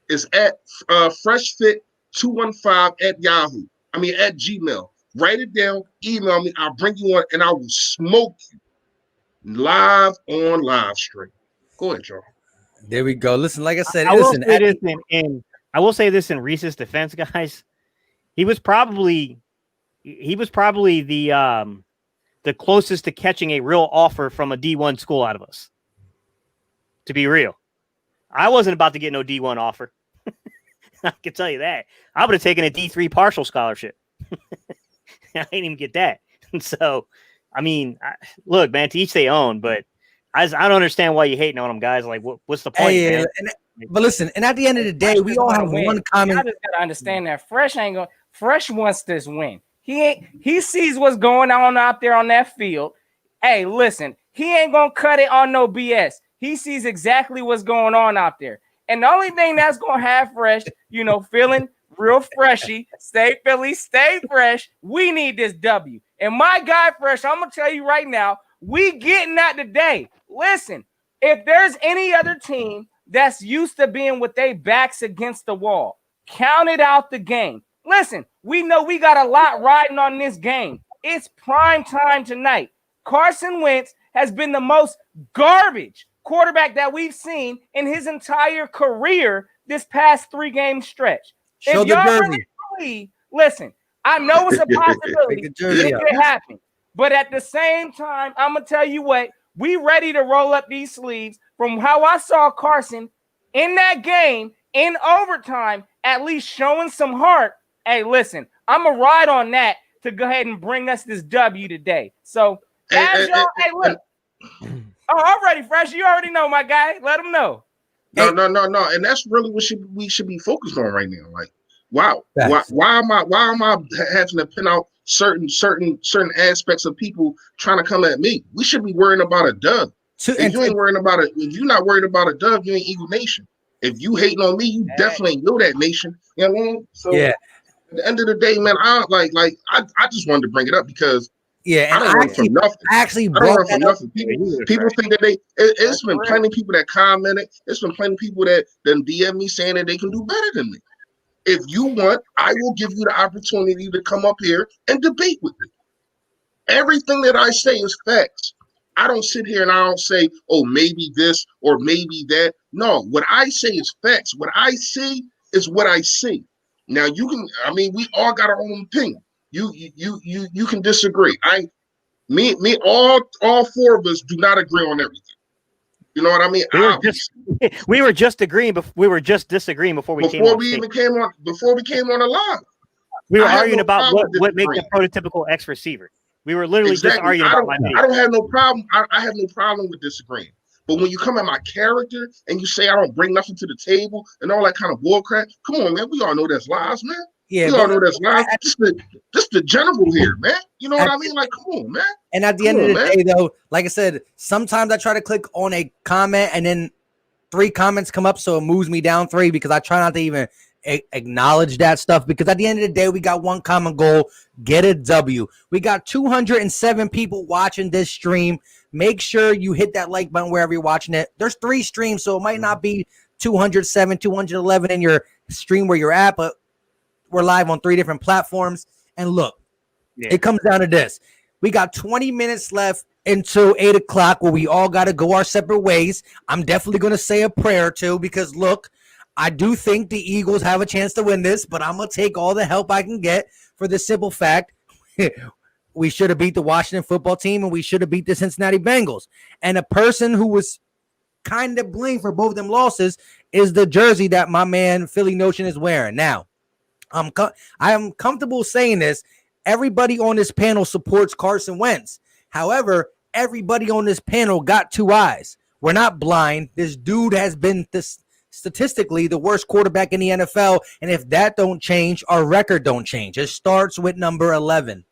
[SPEAKER 2] It's at freshfit215 at Yahoo. At Gmail. Write it down, email me. I'll bring you on and I will smoke you live on live stream. Go ahead, y'all.
[SPEAKER 1] There we go. Listen, like I said,
[SPEAKER 4] I will say this in Reese's defense, guys. He was probably the closest to catching a real offer from a D1 school out of us. To be real, I wasn't about to get no D1 offer. I can tell you that. I would have taken a D3 partial scholarship. I didn't even get that. So, look, man, to each their own. But I don't understand why you hating on them, guys. Like, what's the point? Man?
[SPEAKER 1] But listen, and at the end of the day, we all have one common.
[SPEAKER 3] I just gotta understand that Fresh wants this win. He sees what's going on out there on that field. Hey, listen, he ain't gonna cut it on no BS. He sees exactly what's going on out there. And the only thing that's gonna have Fresh, feeling real freshy, stay Philly, stay fresh. We need this W. And my guy, Fresh, I'm gonna tell you right now, we getting that today. Listen, if there's any other team that's used to being with their backs against the wall, count it out the game. Listen, we know we got a lot riding on this game. It's prime time tonight. Carson Wentz has been the most garbage quarterback that we've seen in his entire career this past 3-game stretch.
[SPEAKER 1] Show
[SPEAKER 3] If
[SPEAKER 1] the
[SPEAKER 3] y'all
[SPEAKER 1] jersey.
[SPEAKER 3] really believe, listen, I know it's a possibility
[SPEAKER 1] Take the jersey
[SPEAKER 3] it could happen. But at the same time, I'm going to tell you what, we ready to roll up these sleeves from how I saw Carson in that game, in overtime, at least showing some heart. Hey, listen, I'm going to ride on that to go ahead and bring us this W today. So, hey, look. Oh, I'm ready, Fresh. You already know, my guy. Let them know.
[SPEAKER 2] No. And that's really what we should be focused on right now. Like, wow, why am I having to pin out certain aspects of people trying to come at me? We should be worrying about a dub. If you ain't worrying about it, if you're not worried about a dub, you ain't Eagle Nation. If you hating on me, you definitely ain't know that nation. You know what I mean? So
[SPEAKER 1] yeah.
[SPEAKER 2] At the end of the day, man, I just wanted to bring it up because
[SPEAKER 1] yeah, and
[SPEAKER 2] I don't run from nothing.
[SPEAKER 1] I don't
[SPEAKER 2] run from nothing. People think that it's been plenty of people that commented. It's been plenty of people that then DM me saying that they can do better than me. If you want, I will give you the opportunity to come up here and debate with me. Everything that I say is facts. I don't sit here and I don't say, oh, maybe this or maybe that. No, what I say is facts. What I see is what I see. Now we all got our own opinion. You can disagree. All four of us do not agree on everything. You know what I mean?
[SPEAKER 4] We were just agreeing, but we were just disagreeing before we came on
[SPEAKER 2] the live.
[SPEAKER 4] We were arguing about what makes a prototypical X receiver. We were literally just arguing about my video.
[SPEAKER 2] I don't have no problem. I have no problem with disagreeing. But when you come at my character and you say I don't bring nothing to the table and all that kind of bullcrap, come on, man. We all know that's lies, man.
[SPEAKER 1] Yeah,
[SPEAKER 2] we all know that's lies. Just the general here, man. You know what I mean? Like, come on, man.
[SPEAKER 1] And at the end of the day, though, like I said, sometimes I try to click on a comment and then 3 comments come up, so it moves me down 3 because I try not to even acknowledge that stuff, because at the end of the day, we got one common goal: get a W. We got 207 people watching this stream. Make sure you hit that like button wherever you're watching it. There's 3 streams, so it might not be 207, 211 in your stream where you're at, but we're live on 3 different platforms. And look, It comes down to this. We got 20 minutes left until 8 o'clock where we all got to go our separate ways. I'm definitely going to say a prayer too, because look, I do think the Eagles have a chance to win this, but I'm going to take all the help I can get for the simple fact we should have beat the Washington football team and we should have beat the Cincinnati Bengals. And a person who was kind of blamed for both of them losses is the jersey that my man Philly Notion is wearing. Now, I am comfortable saying this. Everybody on this panel supports Carson Wentz. However, everybody on this panel got 2 eyes. We're not blind. This dude has been statistically the worst quarterback in the NFL, and if that don't change, our record don't change. It starts with number 11.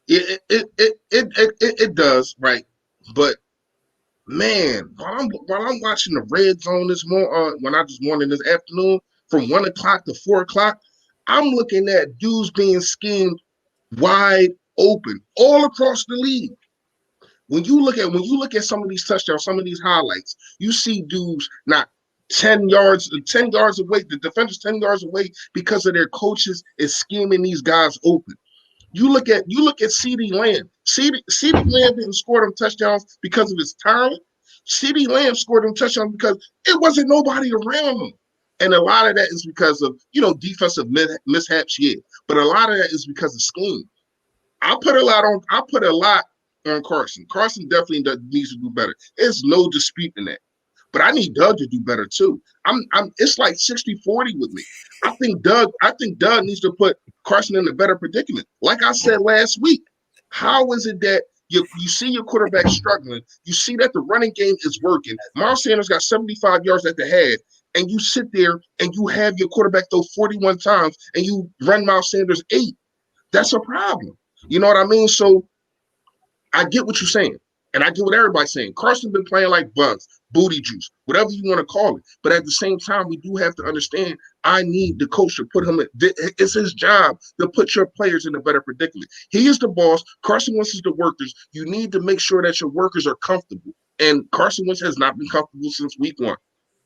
[SPEAKER 2] It does, right? But man, while I'm watching the red zone this morning, this afternoon, from 1 o'clock to 4 o'clock, I'm looking at dudes being schemed wide open all across the league. When you look at some of these touchdowns, some of these highlights, you see dudes not 10 yards away, the defender's 10 yards away because of their coaches is scheming these guys open. You look at CeeDee Lamb. CeeDee Lamb didn't score them touchdowns because of his talent. CeeDee Lamb scored them touchdowns because it wasn't nobody around him. And a lot of that is because of, defensive mishaps, yeah. But a lot of that is because of scheme. I put a lot on Carson. Carson definitely needs to do better. There's no disputing that. But I need Doug to do better too. It's like 60-40 with me. I think Doug needs to put Carson in a better predicament. Like I said last week, how is it that you see your quarterback struggling, you see that the running game is working, Miles Sanders got 75 yards at the head, and you sit there and you have your quarterback throw 41 times and you run Miles Sanders 8. That's a problem. You know what I mean? So I get what you're saying. And I get what everybody's saying. Carson's been playing like bugs, booty juice, whatever you want to call it. But at the same time, we do have to understand I need the coach to put him in. It's his job to put your players in a better predicament. He is the boss. Carson Wentz is the workers. You need to make sure that your workers are comfortable. And Carson Wentz has not been comfortable since week 1.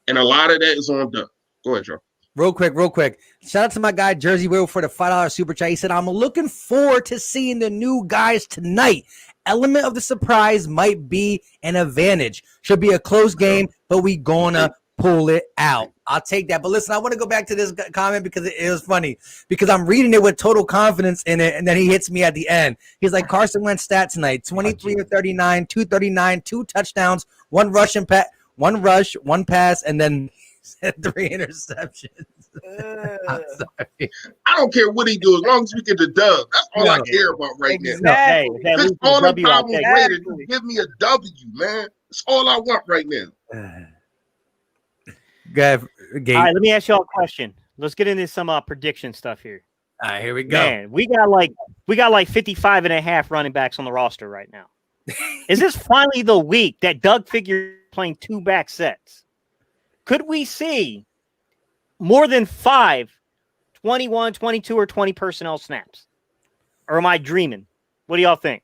[SPEAKER 2] And a lot of that is on Doug. Go ahead, Joe.
[SPEAKER 1] Real quick. Shout out to my guy, Jersey Will, for the $5 super chat. He said, I'm looking forward to seeing the new guys tonight. Element of the surprise might be an advantage. Should be a close game, but we gonna pull it out. I'll take that. But listen, I want to go back to this comment because it was funny. Because I'm reading it with total confidence in it, and then he hits me at the end. He's like, Carson Wentz stat tonight, 23 or 39, 239, 2 touchdowns, 1 rush, 1 pass, and then 3 interceptions. I'm sorry.
[SPEAKER 2] I don't care what he do as long as we get the dub. That's all I care about right now.
[SPEAKER 3] Exactly.
[SPEAKER 2] Fix all the problems later. You give me a W, man. That's all I want right now.
[SPEAKER 1] Go ahead, Gabe.
[SPEAKER 4] All right, let me ask y'all a question. Let's get into some prediction stuff here.
[SPEAKER 1] All right, here we go.
[SPEAKER 4] Man, we got like 55 and a half running backs on the roster right now. Is this finally the week that Doug figured playing 2 back sets? Could we see more than 5 21, 22, or 20 personnel snaps? Or am I dreaming? What do y'all think?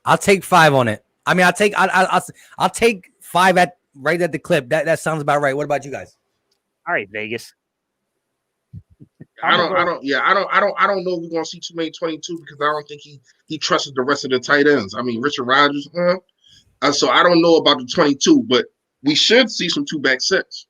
[SPEAKER 1] I'll take 5 on it. I mean, I'll take 5 right at the clip. That sounds about right. What about you guys?
[SPEAKER 4] All right, Vegas.
[SPEAKER 2] I don't know if we're gonna see too many 22 because I don't think he trusted the rest of the tight ends. I mean, Richard Rodgers, so I don't know about the 22, but we should see some 2 back sets.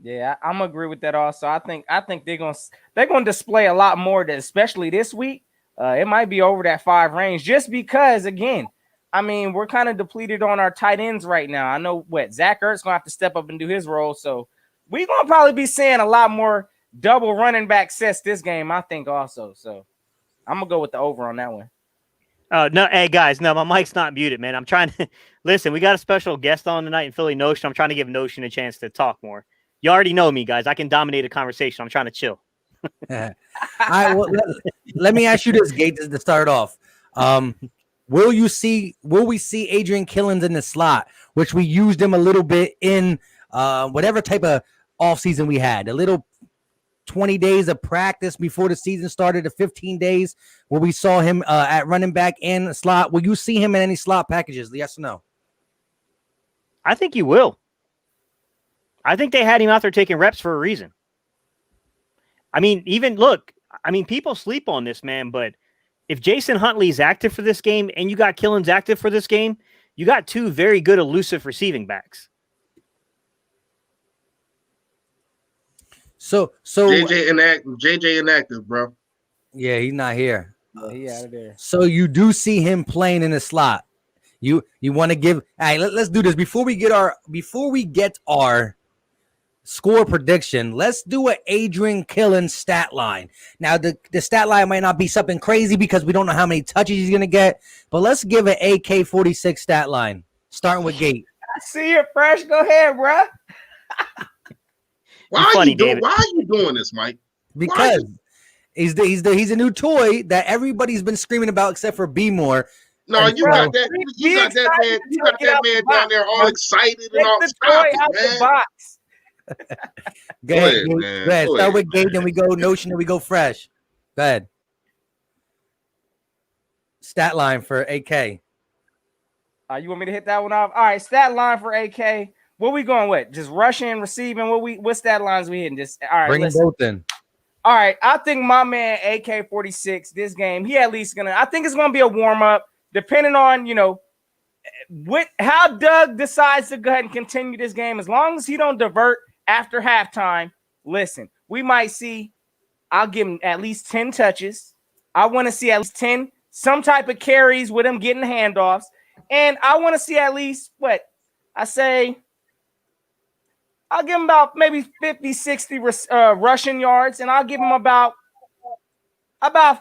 [SPEAKER 3] Yeah, I'm agree with that also. I think they're gonna display a lot more, especially this week. It might be over that 5 range just because, again, I mean, we're kind of depleted on our tight ends right now. I know Zach Ertz gonna have to step up and do his role, so we're gonna probably be seeing a lot more double running back sets this game, I think also. So I'm gonna go with the over on that one.
[SPEAKER 4] No, hey guys, no, my mic's not muted, man. I'm trying to listen. We got a special guest on tonight in Philly, Notion. I'm trying to give Notion a chance to talk more. You already know me, guys. I can dominate a conversation. I'm trying to chill.
[SPEAKER 1] All right, well, let me ask you this, Gates, to start off. Will we see Adrian Killins in the slot, which we used him a little bit in whatever type of offseason we had, a little 20 days of practice before the season started, the 15 days where we saw him at running back and slot. Will you see him in any slot packages? Yes or no?
[SPEAKER 4] I think you will. I think they had him out there taking reps for a reason. I mean, people sleep on this, man, but if Jason Huntley's active for this game and you got Killins active for this game, you got 2 very good elusive receiving backs.
[SPEAKER 1] So
[SPEAKER 2] JJ inactive, bro.
[SPEAKER 1] Yeah, he's not here.
[SPEAKER 3] Yeah, he out of there.
[SPEAKER 1] So you do see him playing in the slot. You want to give? All right, let's do this before we get our score prediction. Let's do an Adrian Killins stat line. Now the stat line might not be something crazy because we don't know how many touches he's gonna get, but let's give an AK-46 stat line, starting with Gate.
[SPEAKER 3] I see it fresh. Go ahead, bro.
[SPEAKER 2] Why are you doing this, Mike?
[SPEAKER 1] Because he's a new toy that everybody's been screaming about except for B More.
[SPEAKER 2] No, you got that man down there all excited and all. Stop it, man.
[SPEAKER 1] Go ahead. Start with Gabe, then we go Notion, then we go Fresh. Go ahead. Stat line for AK.
[SPEAKER 3] You want me to hit that one off? All right, stat line for AK. What we going with? Just rushing, receiving. What stat lines we hitting? Just all right.
[SPEAKER 1] Bring them both in.
[SPEAKER 3] All right, I think my man AK-46 this game. He at least I think it's gonna be a warm up, depending on how Doug decides to go ahead and continue this game. As long as he don't divert after halftime, listen, we might see. I'll give him at least 10 touches. I want to see at least 10 some type of carries with him getting handoffs, and I want to see at least I'll give him about maybe 50, 60 rushing yards, and I'll give him about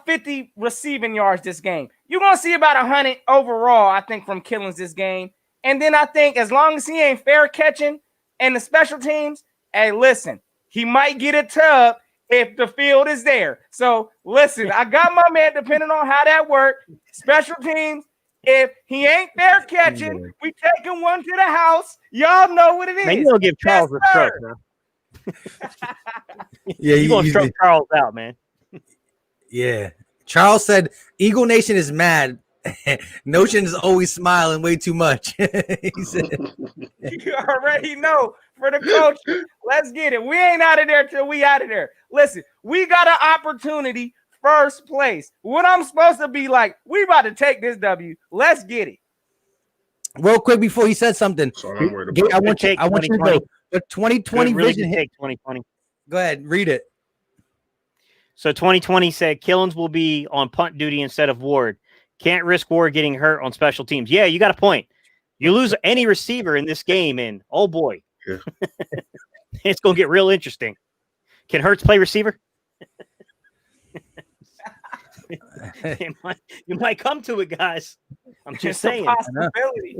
[SPEAKER 3] 50 receiving yards this game. You're going to see about 100 overall, I think, from Killins this game. And then I think as long as he ain't fair catching and the special teams, hey, listen, he might get a tub if the field is there. So, listen, I got my man depending on how that works. Special teams, If he ain't there catching, we taking one to the house. Y'all know what it is.
[SPEAKER 4] Man, you don't give Charles a stroke, man.
[SPEAKER 1] Yeah,
[SPEAKER 4] you gonna stroke Charles out, man.
[SPEAKER 1] Yeah. Charles said Eagle Nation is mad. Notion is always smiling way too much. He said,
[SPEAKER 3] you already know for the coach. Let's get it. We ain't out of there till we out of there. Listen, we got an opportunity. First place. What I'm supposed to be like, we about to take this W. Let's get it.
[SPEAKER 1] Real quick before he said something, I want you to go. The 2020
[SPEAKER 4] really
[SPEAKER 1] vision hit
[SPEAKER 4] 2020.
[SPEAKER 1] Go ahead, read it.
[SPEAKER 4] So 2020 said Killens will be on punt duty instead of Ward. Can't risk Ward getting hurt on special teams. Yeah, you got a point. You lose any receiver in this game, and oh boy, it's gonna get real interesting. Can Hurts play receiver? you might come to it, guys. I'm just saying.
[SPEAKER 3] Possibility.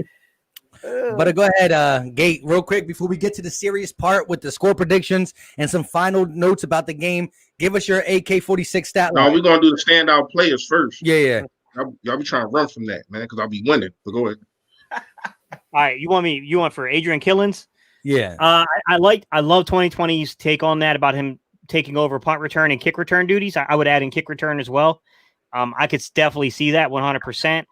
[SPEAKER 1] But go ahead, Gate, real quick before we get to the serious part with the score predictions and some final notes about the game. Give us your AK-46 stat line.
[SPEAKER 2] No, we're gonna do the standout players first.
[SPEAKER 1] Yeah.
[SPEAKER 2] Y'all be trying to run from that, man, because I'll be winning. But go ahead.
[SPEAKER 4] All right, you want for Adrian Killens?
[SPEAKER 1] Yeah.
[SPEAKER 4] I love 2020's take on that about him taking over punt return and kick return duties. I would add in kick return as well. I could definitely see that 100%.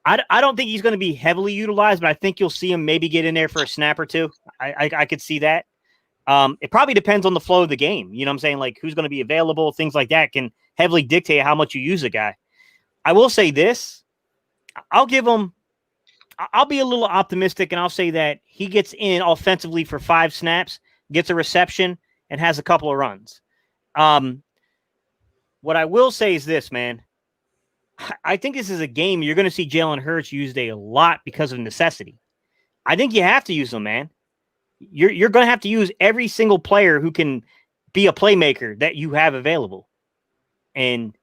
[SPEAKER 4] I don't think he's going to be heavily utilized, but I think you'll see him maybe get in there for a snap or two. I could see that. It probably depends on the flow of the game. You know what I'm saying? Like who's going to be available, things like that can heavily dictate how much you use a guy. I will say this. I'll be a little optimistic, and I'll say that he gets in offensively for 5 snaps, gets a reception, and has a couple of runs. What I will say is this, man. I think this is a game you're going to see Jalen Hurts used a lot because of necessity. I think you have to use them, man. You're going to have to use every single player who can be a playmaker that you have available. And,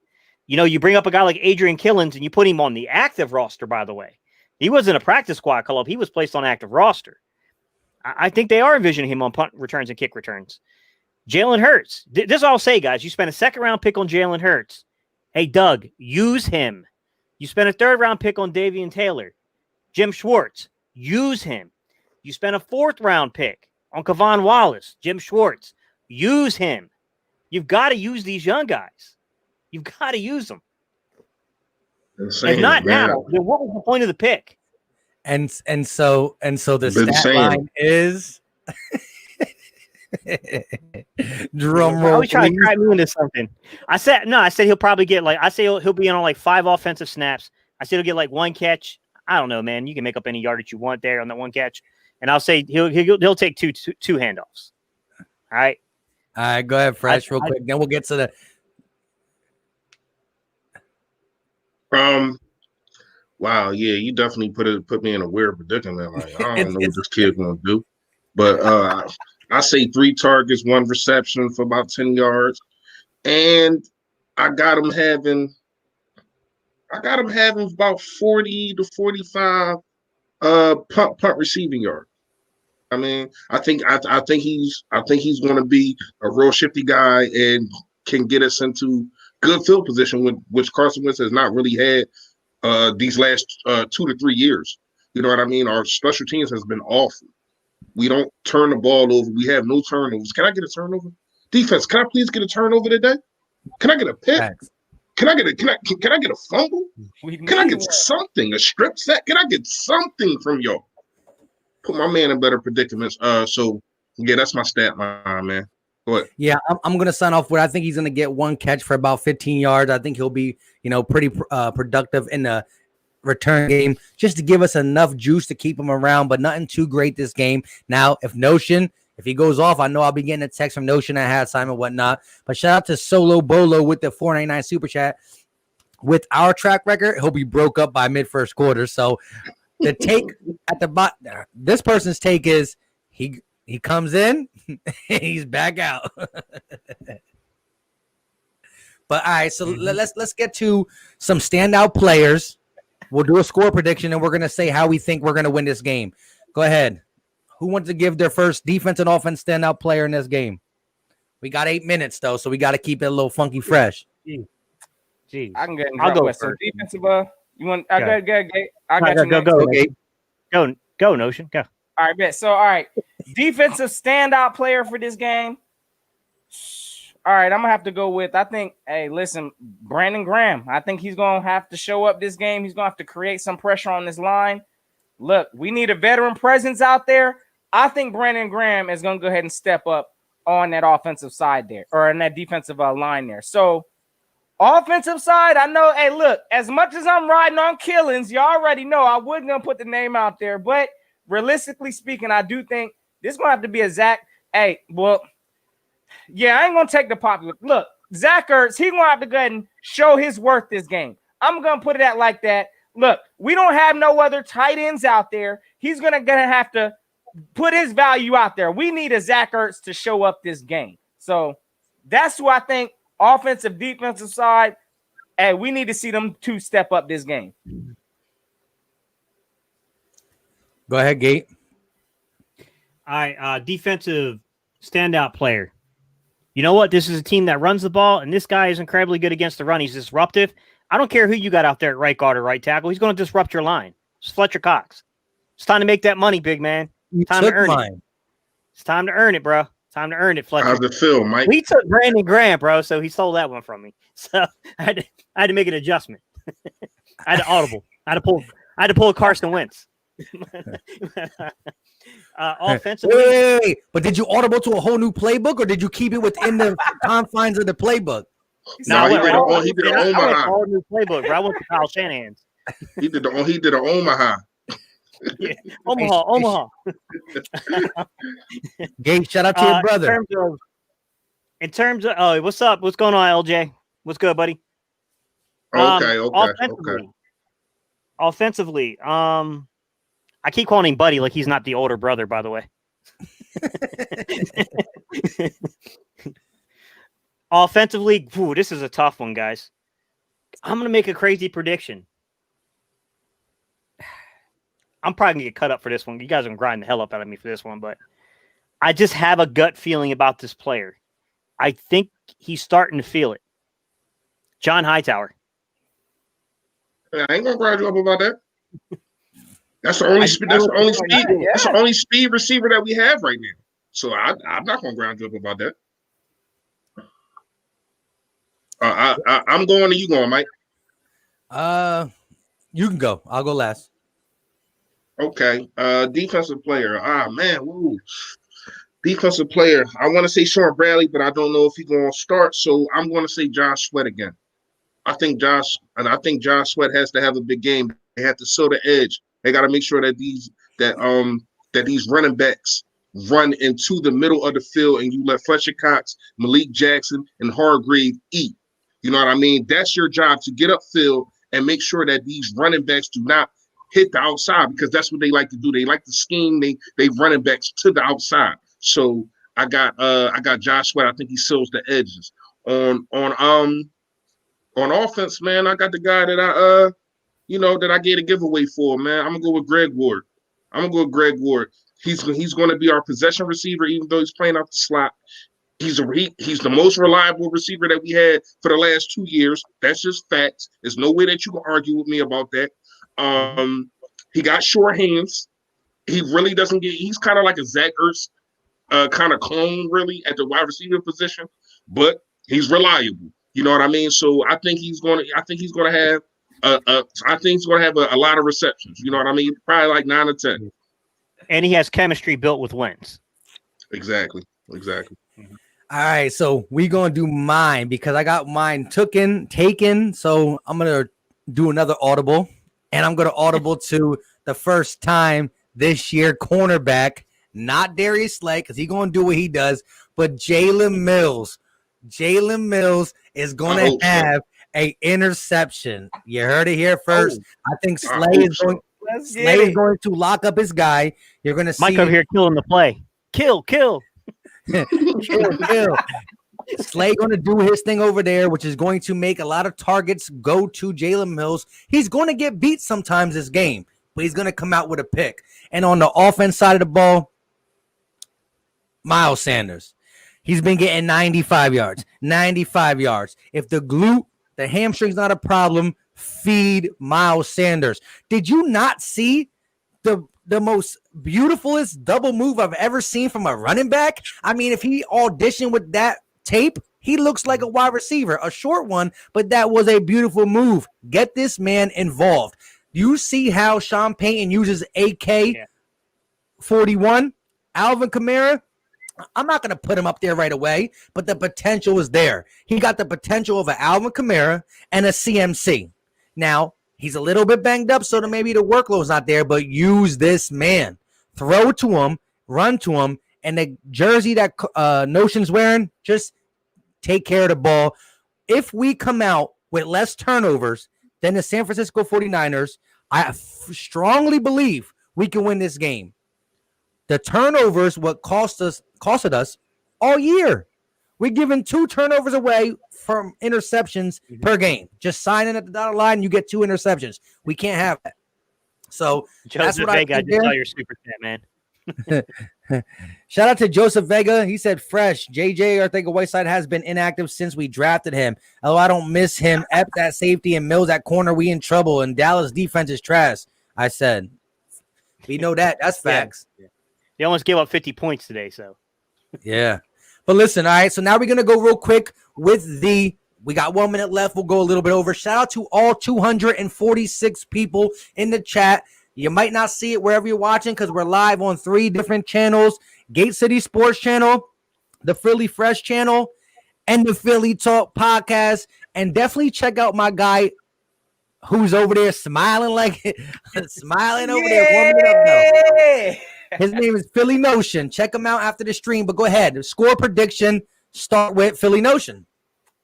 [SPEAKER 4] you know, you bring up a guy like Adrian Killens and you put him on the active roster, by the way. He wasn't a practice squad call-up. He was placed on active roster. I think they are envisioning him on punt returns and kick returns. Jalen Hurts. This is all I'll say, guys. You spent a second-round pick on Jalen Hurts. Hey, Doug, use him. You spent a third-round pick on Davian Taylor. Jim Schwartz, use him. You spent a fourth-round pick on Kavon Wallace. Jim Schwartz, use him. You've got to use these young guys. You've got to use them. If not now, then what was the point of the pick?
[SPEAKER 1] And so the stat line is drum roll.
[SPEAKER 4] Always trying to crack me into something. I said he'll probably get he'll be in on like 5 offensive snaps. I said he'll get like 1 catch. I don't know, man. You can make up any yardage you want there on that 1 catch. And I'll say he'll take two handoffs. All right.
[SPEAKER 1] All right, go ahead, Fresh, real quick. Then we'll get to the
[SPEAKER 2] wow, yeah, you definitely put me in a weird predicament. Like, I don't know what this kid's gonna do. But I say 3 targets, 1 reception for about 10 yards. And I got him having about 40 to 45 punt receiving yards. I mean, I think he's going to be a real shifty guy and can get us into good field position, which Carson Wentz has not really had these last 2 to 3 years. You know what I mean? Our special teams has been awful. We don't turn the ball over. We have no turnovers. Can I get a turnover? Defense, can I please get a turnover today? Can I get a pick? Thanks. Can I get a fumble? Can I get something? A strip sack? Can I get something from y'all? Put my man in better predicaments. So yeah, that's my stat line, man. Go ahead.
[SPEAKER 1] Yeah, I'm gonna sign off with I think he's gonna get 1 catch for about 15 yards. I think he'll be, pretty productive in the return game, just to give us enough juice to keep him around, but nothing too great this game. Now, if he goes off, I know I'll be getting a text from Notion at halftime and whatnot. But shout out to Solo Bolo with the 499 super chat. With our track record, he'll be broke up by mid-first quarter. So the take at the bottom, this person's take is he comes in, he's back out. But all right, so let's get to some standout players. We'll do a score prediction, and we're going to say how we think we're going to win this game. Go ahead. Who wants to give their first defense and offense standout player in this game? We got 8 minutes, though, so we got to keep it a little funky fresh.
[SPEAKER 3] Jeez. I can get in. I'll go with some defensive. You want? I got you.
[SPEAKER 4] Go, Notion. Go.
[SPEAKER 3] All right, bet. So, all right, defensive standout player for this game. All right, I'm gonna have to go with. I think. Hey, listen, Brandon Graham. I think he's gonna have to show up this game. He's gonna have to create some pressure on this line. Look, we need a veteran presence out there. I think Brandon Graham is gonna go ahead and step up on that offensive side there, or in that defensive line there. So, offensive side, I know. Hey, look, as much as I'm riding on Killings, you already know I wasn't gonna put the name out there, but realistically speaking, I do think this is gonna have to be a Zach. Hey, well. Yeah, I ain't gonna take the popular. Look, Zach Ertz, he's gonna have to go ahead and show his worth this game. I'm gonna put it out like that. Look, we don't have no other tight ends out there. He's gonna have to put his value out there. We need a Zach Ertz to show up this game. So that's who I think offensive, defensive side. Hey, we need to see them two step up this game.
[SPEAKER 1] Go ahead, Gate.
[SPEAKER 4] All right, defensive standout player. You know what? This is a team that runs the ball, and this guy is incredibly good against the run. He's disruptive. I don't care who you got out there at right guard or right tackle. He's going to disrupt your line. It's Fletcher Cox. It's time to make that money, big man. Time to earn it. It's time to earn it, bro. Time to earn it, Fletcher.
[SPEAKER 2] How's it feel, Mike?
[SPEAKER 4] We took Brandon Graham, bro, so he stole that one from me. So I had to make an adjustment. I had to audible. I had to pull a Carson Wentz. Offensively,
[SPEAKER 1] wait. But did you audible to a whole new playbook, or did you keep it within the confines of the playbook?
[SPEAKER 2] No, he did an Omaha.
[SPEAKER 4] All new playbook, bro. I went to Kyle Shanahan's.
[SPEAKER 2] He did an Omaha.
[SPEAKER 4] Yeah, Omaha.
[SPEAKER 1] Gate, shout out to your brother.
[SPEAKER 4] In terms of, what's up? What's going on, LJ? What's good, buddy?
[SPEAKER 2] Okay.
[SPEAKER 4] Offensively, I keep calling him Buddy like he's not the older brother, by the way. Offensively, this is a tough one, guys. I'm going to make a crazy prediction. I'm probably going to get cut up for this one. You guys are going to grind the hell up out of me for this one, but I just have a gut feeling about this player. I think he's starting to feel it. John Hightower.
[SPEAKER 2] I ain't going to grind you up about that. That's the only speed receiver that we have right now. So I'm not gonna ground you up about that. I'm going to you going, Mike.
[SPEAKER 1] You can go. I'll go last.
[SPEAKER 2] Okay. Defensive player. Woo. Defensive player. I want to say Sean Bradley, but I don't know if he's gonna start. So I'm gonna say Josh Sweat again. I think Josh Sweat has to have a big game. They have to show the edge. They got to make sure that these running backs run into the middle of the field, and you let Fletcher Cox, Malik Jackson, and Hargrave eat. You know what I mean? That's your job, to get upfield and make sure that these running backs do not hit the outside, because that's what they like to do. They like to scheme they running backs to the outside. So I got Josh Sweat. I think he seals the edges. On offense, man, I got the guy that I gave a giveaway for, man. I'm gonna go with Greg Ward. He's going to be our possession receiver, even though he's playing off the slot. He's the most reliable receiver that we had for the last 2 years. That's just facts. There's no way that you can argue with me about that. He got short hands. He really doesn't get. He's kind of like a Zach Ertz kind of clone, really, at the wide receiver position, but he's reliable. You know what I mean? So I think he's going to have a lot of receptions. You know what I mean? Probably like 9 or 10.
[SPEAKER 4] And he has chemistry built with Wentz.
[SPEAKER 2] Exactly.
[SPEAKER 1] All right, so we gonna do mine because I got mine taken. So I'm gonna do another audible, and I'm gonna audible to the first time this year cornerback, not Darius Slay, because he's gonna do what he does, but Jalen Mills. Jalen Mills is gonna have a interception. You heard it here first. I think Slay is going to lock up his guy. You're gonna see
[SPEAKER 4] Mike over here killing the play. Kill.
[SPEAKER 1] kill. Slay going to do his thing over there, which is going to make a lot of targets go to Jalen Mills. He's going to get beat sometimes this game, but he's going to come out with a pick. And on the offense side of the ball, Miles Sanders. He's been getting 95 yards. If the hamstring's not a problem, feed Miles Sanders. Did you not see the most beautifulest double move I've ever seen from a running back? I mean, if he auditioned with that tape, he looks like a wide receiver, a short one, but that was a beautiful move. Get this man involved. You see how Sean Payton uses AK 41, Alvin Kamara. I'm not going to put him up there right away, but the potential is there. He got the potential of an Alvin Kamara and a CMC. Now, he's a little bit banged up, so maybe the workload's not there, but use this man. Throw to him, run to him, and the jersey that Notion's wearing, just take care of the ball. If we come out with less turnovers than the San Francisco 49ers, I strongly believe we can win this game. The turnovers what costed us all year. We're giving 2 turnovers away from interceptions per game. Just sign in at the dotted line, you get 2 interceptions. We can't have that. So that's what
[SPEAKER 4] Vega,
[SPEAKER 1] I
[SPEAKER 4] just saw your super chat, man.
[SPEAKER 1] Shout out to Joseph Vega. He said, fresh. JJ Arthega-Whiteside has been inactive since we drafted him. Although I don't miss him. Epps at safety and Mills at corner. We in trouble. And Dallas defense is trash. I said, we know that. That's facts.
[SPEAKER 4] Yeah. They almost gave up 50 points today. So,
[SPEAKER 1] yeah. But listen, all right. So now we're going to go real quick with we got 1 minute left. We'll go a little bit over. Shout out to all 246 people in the chat. You might not see it wherever you're watching because we're live on 3 different channels: Gate City Sports Channel, the Philly Fresh Channel, and the Philly Talk Podcast. And definitely check out my guy who's over there smiling smiling over there, warming it up now. His name is Philly Notion. Check him out after the stream. But go ahead, score prediction. Start with Philly Notion.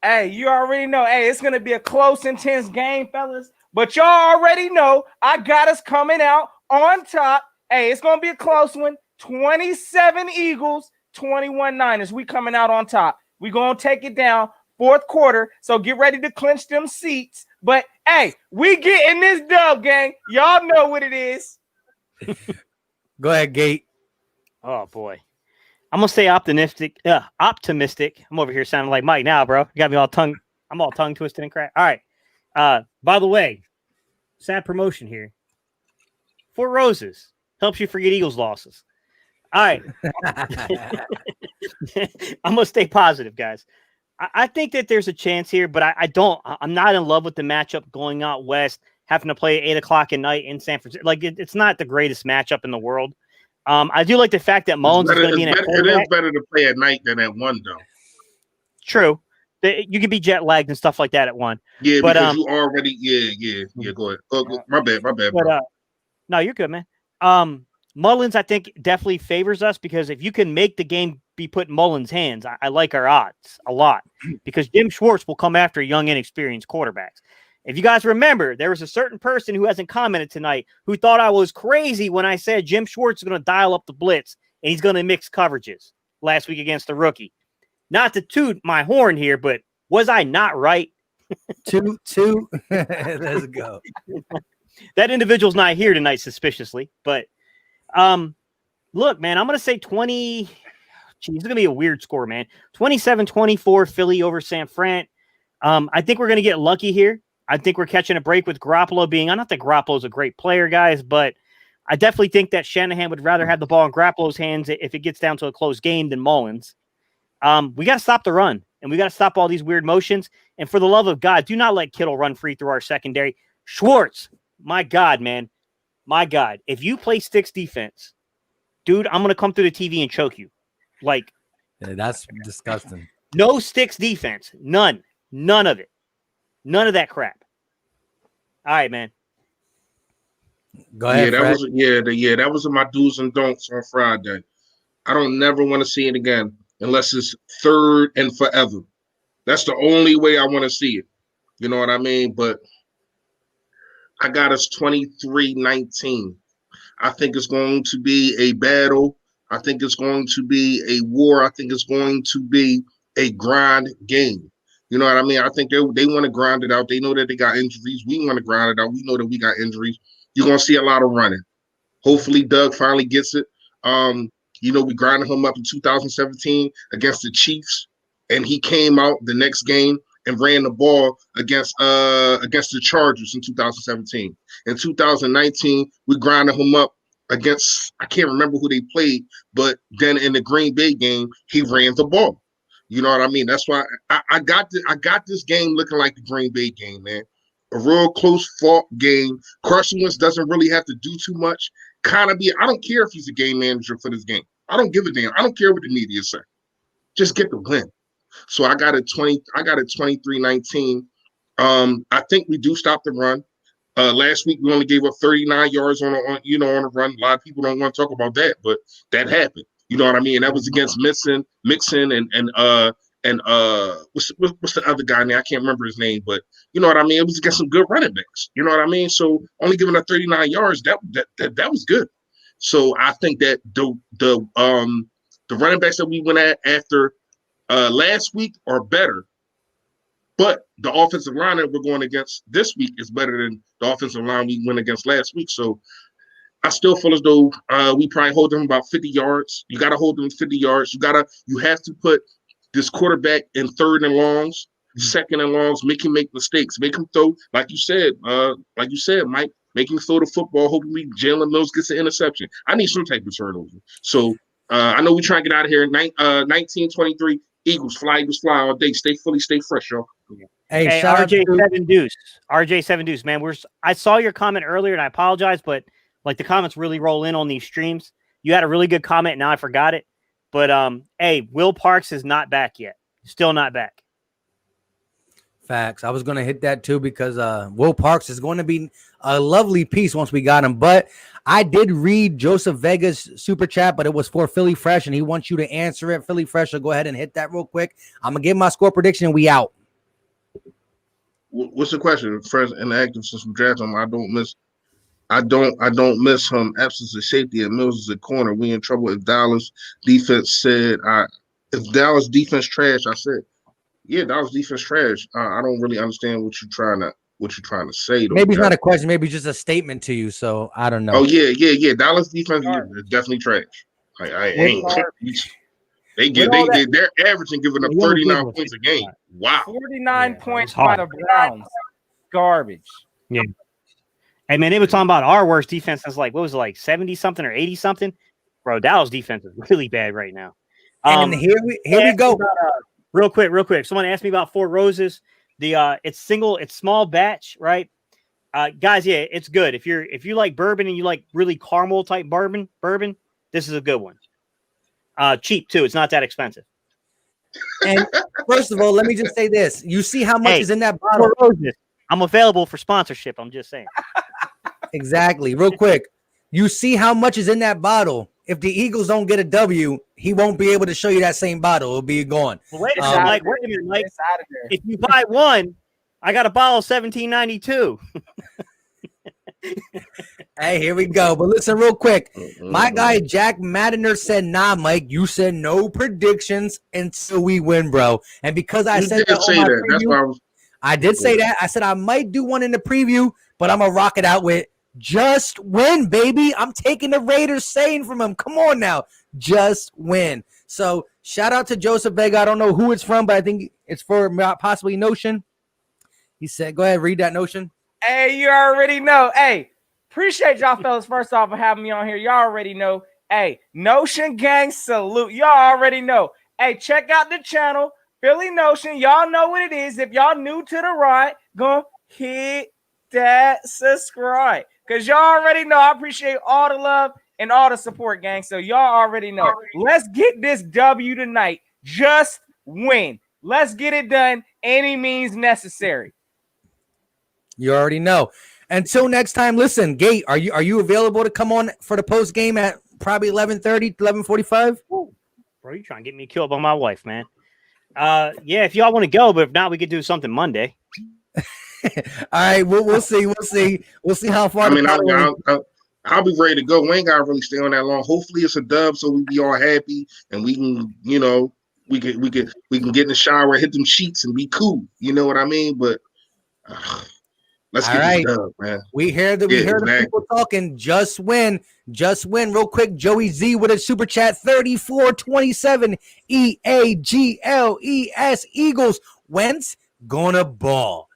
[SPEAKER 3] Hey, you already know. Hey, it's gonna be a close, intense game, fellas. But y'all already know I got us coming out on top. Hey, it's going to be a close one. 27 Eagles, 21 Niners. We coming out on top. We going to take it down 4th quarter. So get ready to clinch them seats. But, hey, we getting this dub, gang. Y'all know what it is.
[SPEAKER 1] Go ahead, Gate.
[SPEAKER 4] Oh, boy. I'm going to stay optimistic. I'm over here sounding like Mike now, bro. You got me all I'm all tongue twisted and crap. All right. By the way, sad promotion here. 4 Roses helps you forget Eagles losses. All right. I'm going to stay positive, guys. I think that there's a chance here, but I'm not in love with the matchup going out west, having to play at 8 o'clock at night in San Francisco. Like, it's not the greatest matchup in the world. I do like the fact that Mullins is going to be in a quarterback.
[SPEAKER 2] It is better to play at night than at 1, though.
[SPEAKER 4] True. You can be jet lagged and stuff like that at 1.
[SPEAKER 2] Yeah, but, because you already, yeah. Go ahead. Go, my bad.
[SPEAKER 4] But, no, you're good, man. Mullins, I think, definitely favors us because if you can make the game be put in Mullins' hands, I like our odds a lot because Jim Schwartz will come after young, inexperienced quarterbacks. If you guys remember, there was a certain person who hasn't commented tonight who thought I was crazy when I said Jim Schwartz is going to dial up the blitz and he's going to mix coverages last week against the rookie. Not to toot my horn here, but was I not right?
[SPEAKER 1] Two. Let's go.
[SPEAKER 4] That individual's not here tonight, suspiciously. But look, man, I'm going to say 20. Geez, it's going to be a weird score, man. 27-24 Philly over San Fran. I think we're going to get lucky here. I think we're catching a break with Garoppolo being – I don't think Garoppolo's a great player, guys, but I definitely think that Shanahan would rather have the ball in Garoppolo's hands if it gets down to a close game than Mullins. We got to stop the run, and we got to stop all these weird motions. And for the love of God, do not let Kittle run free through our secondary. Schwartz, my God, man. My God. If you play sticks defense, dude, I'm going to come through the TV and choke you. Like,
[SPEAKER 1] yeah, that's disgusting.
[SPEAKER 4] No sticks defense. None. None of it. None of that crap. All right, man.
[SPEAKER 1] Go ahead.
[SPEAKER 2] That was my do's and don'ts on Friday. I don't never want to see it again unless it's 3rd and forever. That's the only way I want to see it. You know what I mean? But I got us 23-19. I think it's going to be a battle. I think it's going to be a war. I think it's going to be a grind game. You know what I mean? I think they want to grind it out. They know that they got injuries. We want to grind it out. We know that we got injuries. You're going to see a lot of running. Hopefully Doug finally gets it. We grinded him up in 2017 against the Chiefs, and he came out the next game and ran the ball against the Chargers in 2017. In 2019, we grinded him up against, I can't remember who they played, but then in the Green Bay game, he ran the ball. You know what I mean? That's why I got this game looking like the Green Bay game, man. A real close fought game. Carson Wentz doesn't really have to do too much. I don't care if he's a game manager for this game. I don't give a damn. I don't care what the media say. Just get the win. So I got a 23-19. I think we do stop the run. Last week we only gave up 39 yards on a run. A lot of people don't want to talk about that, but that happened. You know what I mean? And that was against Mixon and what's the other guy now? I can't remember his name, but you know what I mean? It was against some good running backs. You know what I mean? So only giving up 39 yards, that was good. So I think that the running backs that we went at after last week are better, but the offensive line that we're going against this week is better than the offensive line we went against last week. So I still feel as though we probably hold them about 50 yards. You got to hold them 50 yards. You have to put this quarterback in third and longs, second and longs, make him make mistakes, make him throw, like you said, Mike, make him throw the football. Hopefully Jalen Mills gets an interception. I need some type of turnover. So I know we try to get out of here. 19-23, Eagles fly all day. Stay fresh, y'all.
[SPEAKER 4] Hey, RJ7 Deuce. RJ7 Deuce, man. I saw your comment earlier and I apologize, but like the comments really roll in on these streams. You had a really good comment. Now I forgot it. But hey, Will Parks is not back yet. Still not back.
[SPEAKER 1] Facts. I was going to hit that too because Will Parks is going to be a lovely piece once we got him. But I did read Joseph Vega's super chat, but it was for Philly Fresh, and he wants you to answer it. Philly Fresh, so go ahead and hit that real quick. I'm going to give my score prediction, and we out.
[SPEAKER 2] What's the question? Fresh and active since we drafted him. I don't miss him. Absence of safety and Mills is a corner. We in trouble if Dallas defense if Dallas defense trash. I said, yeah, Dallas defense trash. I don't really understand what you're trying to say. Though,
[SPEAKER 1] maybe it's not a question. Maybe just a statement to you. So I don't know.
[SPEAKER 2] Oh yeah. Dallas defense is definitely trash. I ain't. They're averaging giving up 39 points a game. Wow.
[SPEAKER 3] 49 points by the Browns. Garbage.
[SPEAKER 4] Yeah. Hey, man, they were talking about our worst defense is like, what was it, like 70-something or 80-something? Bro, Dallas defense is really bad right now.
[SPEAKER 1] And here we go.
[SPEAKER 4] Real quick. Someone asked me about Four Roses. It's small batch, right? Guys, yeah, it's good. If you like bourbon and you like really caramel type bourbon, this is a good one. Cheap too. It's not that expensive.
[SPEAKER 1] And first of all, let me just say this. You see how much is in that bottle?
[SPEAKER 4] Four Roses. I'm available for sponsorship. I'm just saying.
[SPEAKER 1] Exactly. Real quick. You see how much is in that bottle. If the Eagles don't get a W, he won't be able to show you that same bottle. It'll be gone.
[SPEAKER 4] Well, wait a minute, Mike. If you buy one, I got a bottle $17.92.
[SPEAKER 1] Hey, here we go. But listen real quick. My guy Jack Maddener said, nah, Mike, you said no predictions until we win, bro. And because I said that, preview, that's why I did say that. I said I might do one in the preview, but I'm going to rock it out with just win, baby. I'm taking the Raiders saying from him. Come on now. Just win. So shout out to Joseph Vega. I don't know who it's from, but I think it's for possibly Notion. He said, go ahead, read that Notion.
[SPEAKER 3] Hey, you already know. Hey, appreciate y'all fellas first off for having me on here. Y'all already know. Hey, Notion gang salute. Y'all already know. Hey, check out the channel. Philly Notion. Y'all know what it is. If y'all new to the ride, go hit that subscribe. Because y'all already know I appreciate all the love and all the support, gang. So y'all already know. Let's get this W tonight. Just win. Let's get it done. Any means necessary.
[SPEAKER 1] You already know. Until next time, listen, Gate, are you available to come on for the post game at probably 11:30, 11:45?
[SPEAKER 4] Bro, you trying to get me killed by my wife, man. Yeah, if y'all want to go, but if not, we could do something Monday.
[SPEAKER 1] All right, we'll see. We'll see how far.
[SPEAKER 2] I mean, I'll be ready to go. We ain't gotta really stay on that long. Hopefully, it's a dub, so we be all happy and we can, we can get in the shower, hit them sheets, and be cool. You know what I mean? But let's get this dub, man.
[SPEAKER 1] We hear the people talking. Just win. Real quick, Joey Z with a super chat 3427 EAGLES Eagles. Wentz gonna ball.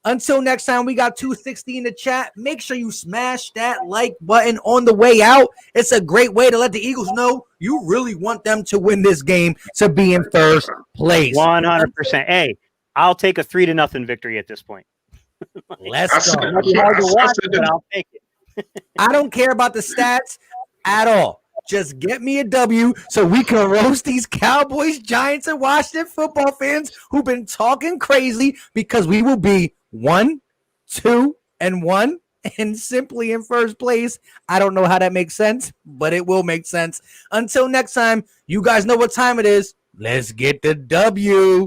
[SPEAKER 1] Until next time, we got 260 in the chat. Make sure you smash that like button on the way out. It's a great way to let the Eagles know you really want them to win this game to be in first place.
[SPEAKER 4] 100%. Hey, I'll take a 3-0 victory at this point.
[SPEAKER 1] Let's go.
[SPEAKER 4] It might be hard to watch, but I'll take it.
[SPEAKER 1] I don't care about the stats at all. Just get me a W so we can roast these Cowboys, Giants, and Washington football fans who've been talking crazy, because we will be 1, 2, and 1 and simply in first place. I don't know how that makes sense, but it will make sense. Until next time, you guys know what time it is. Let's get the W.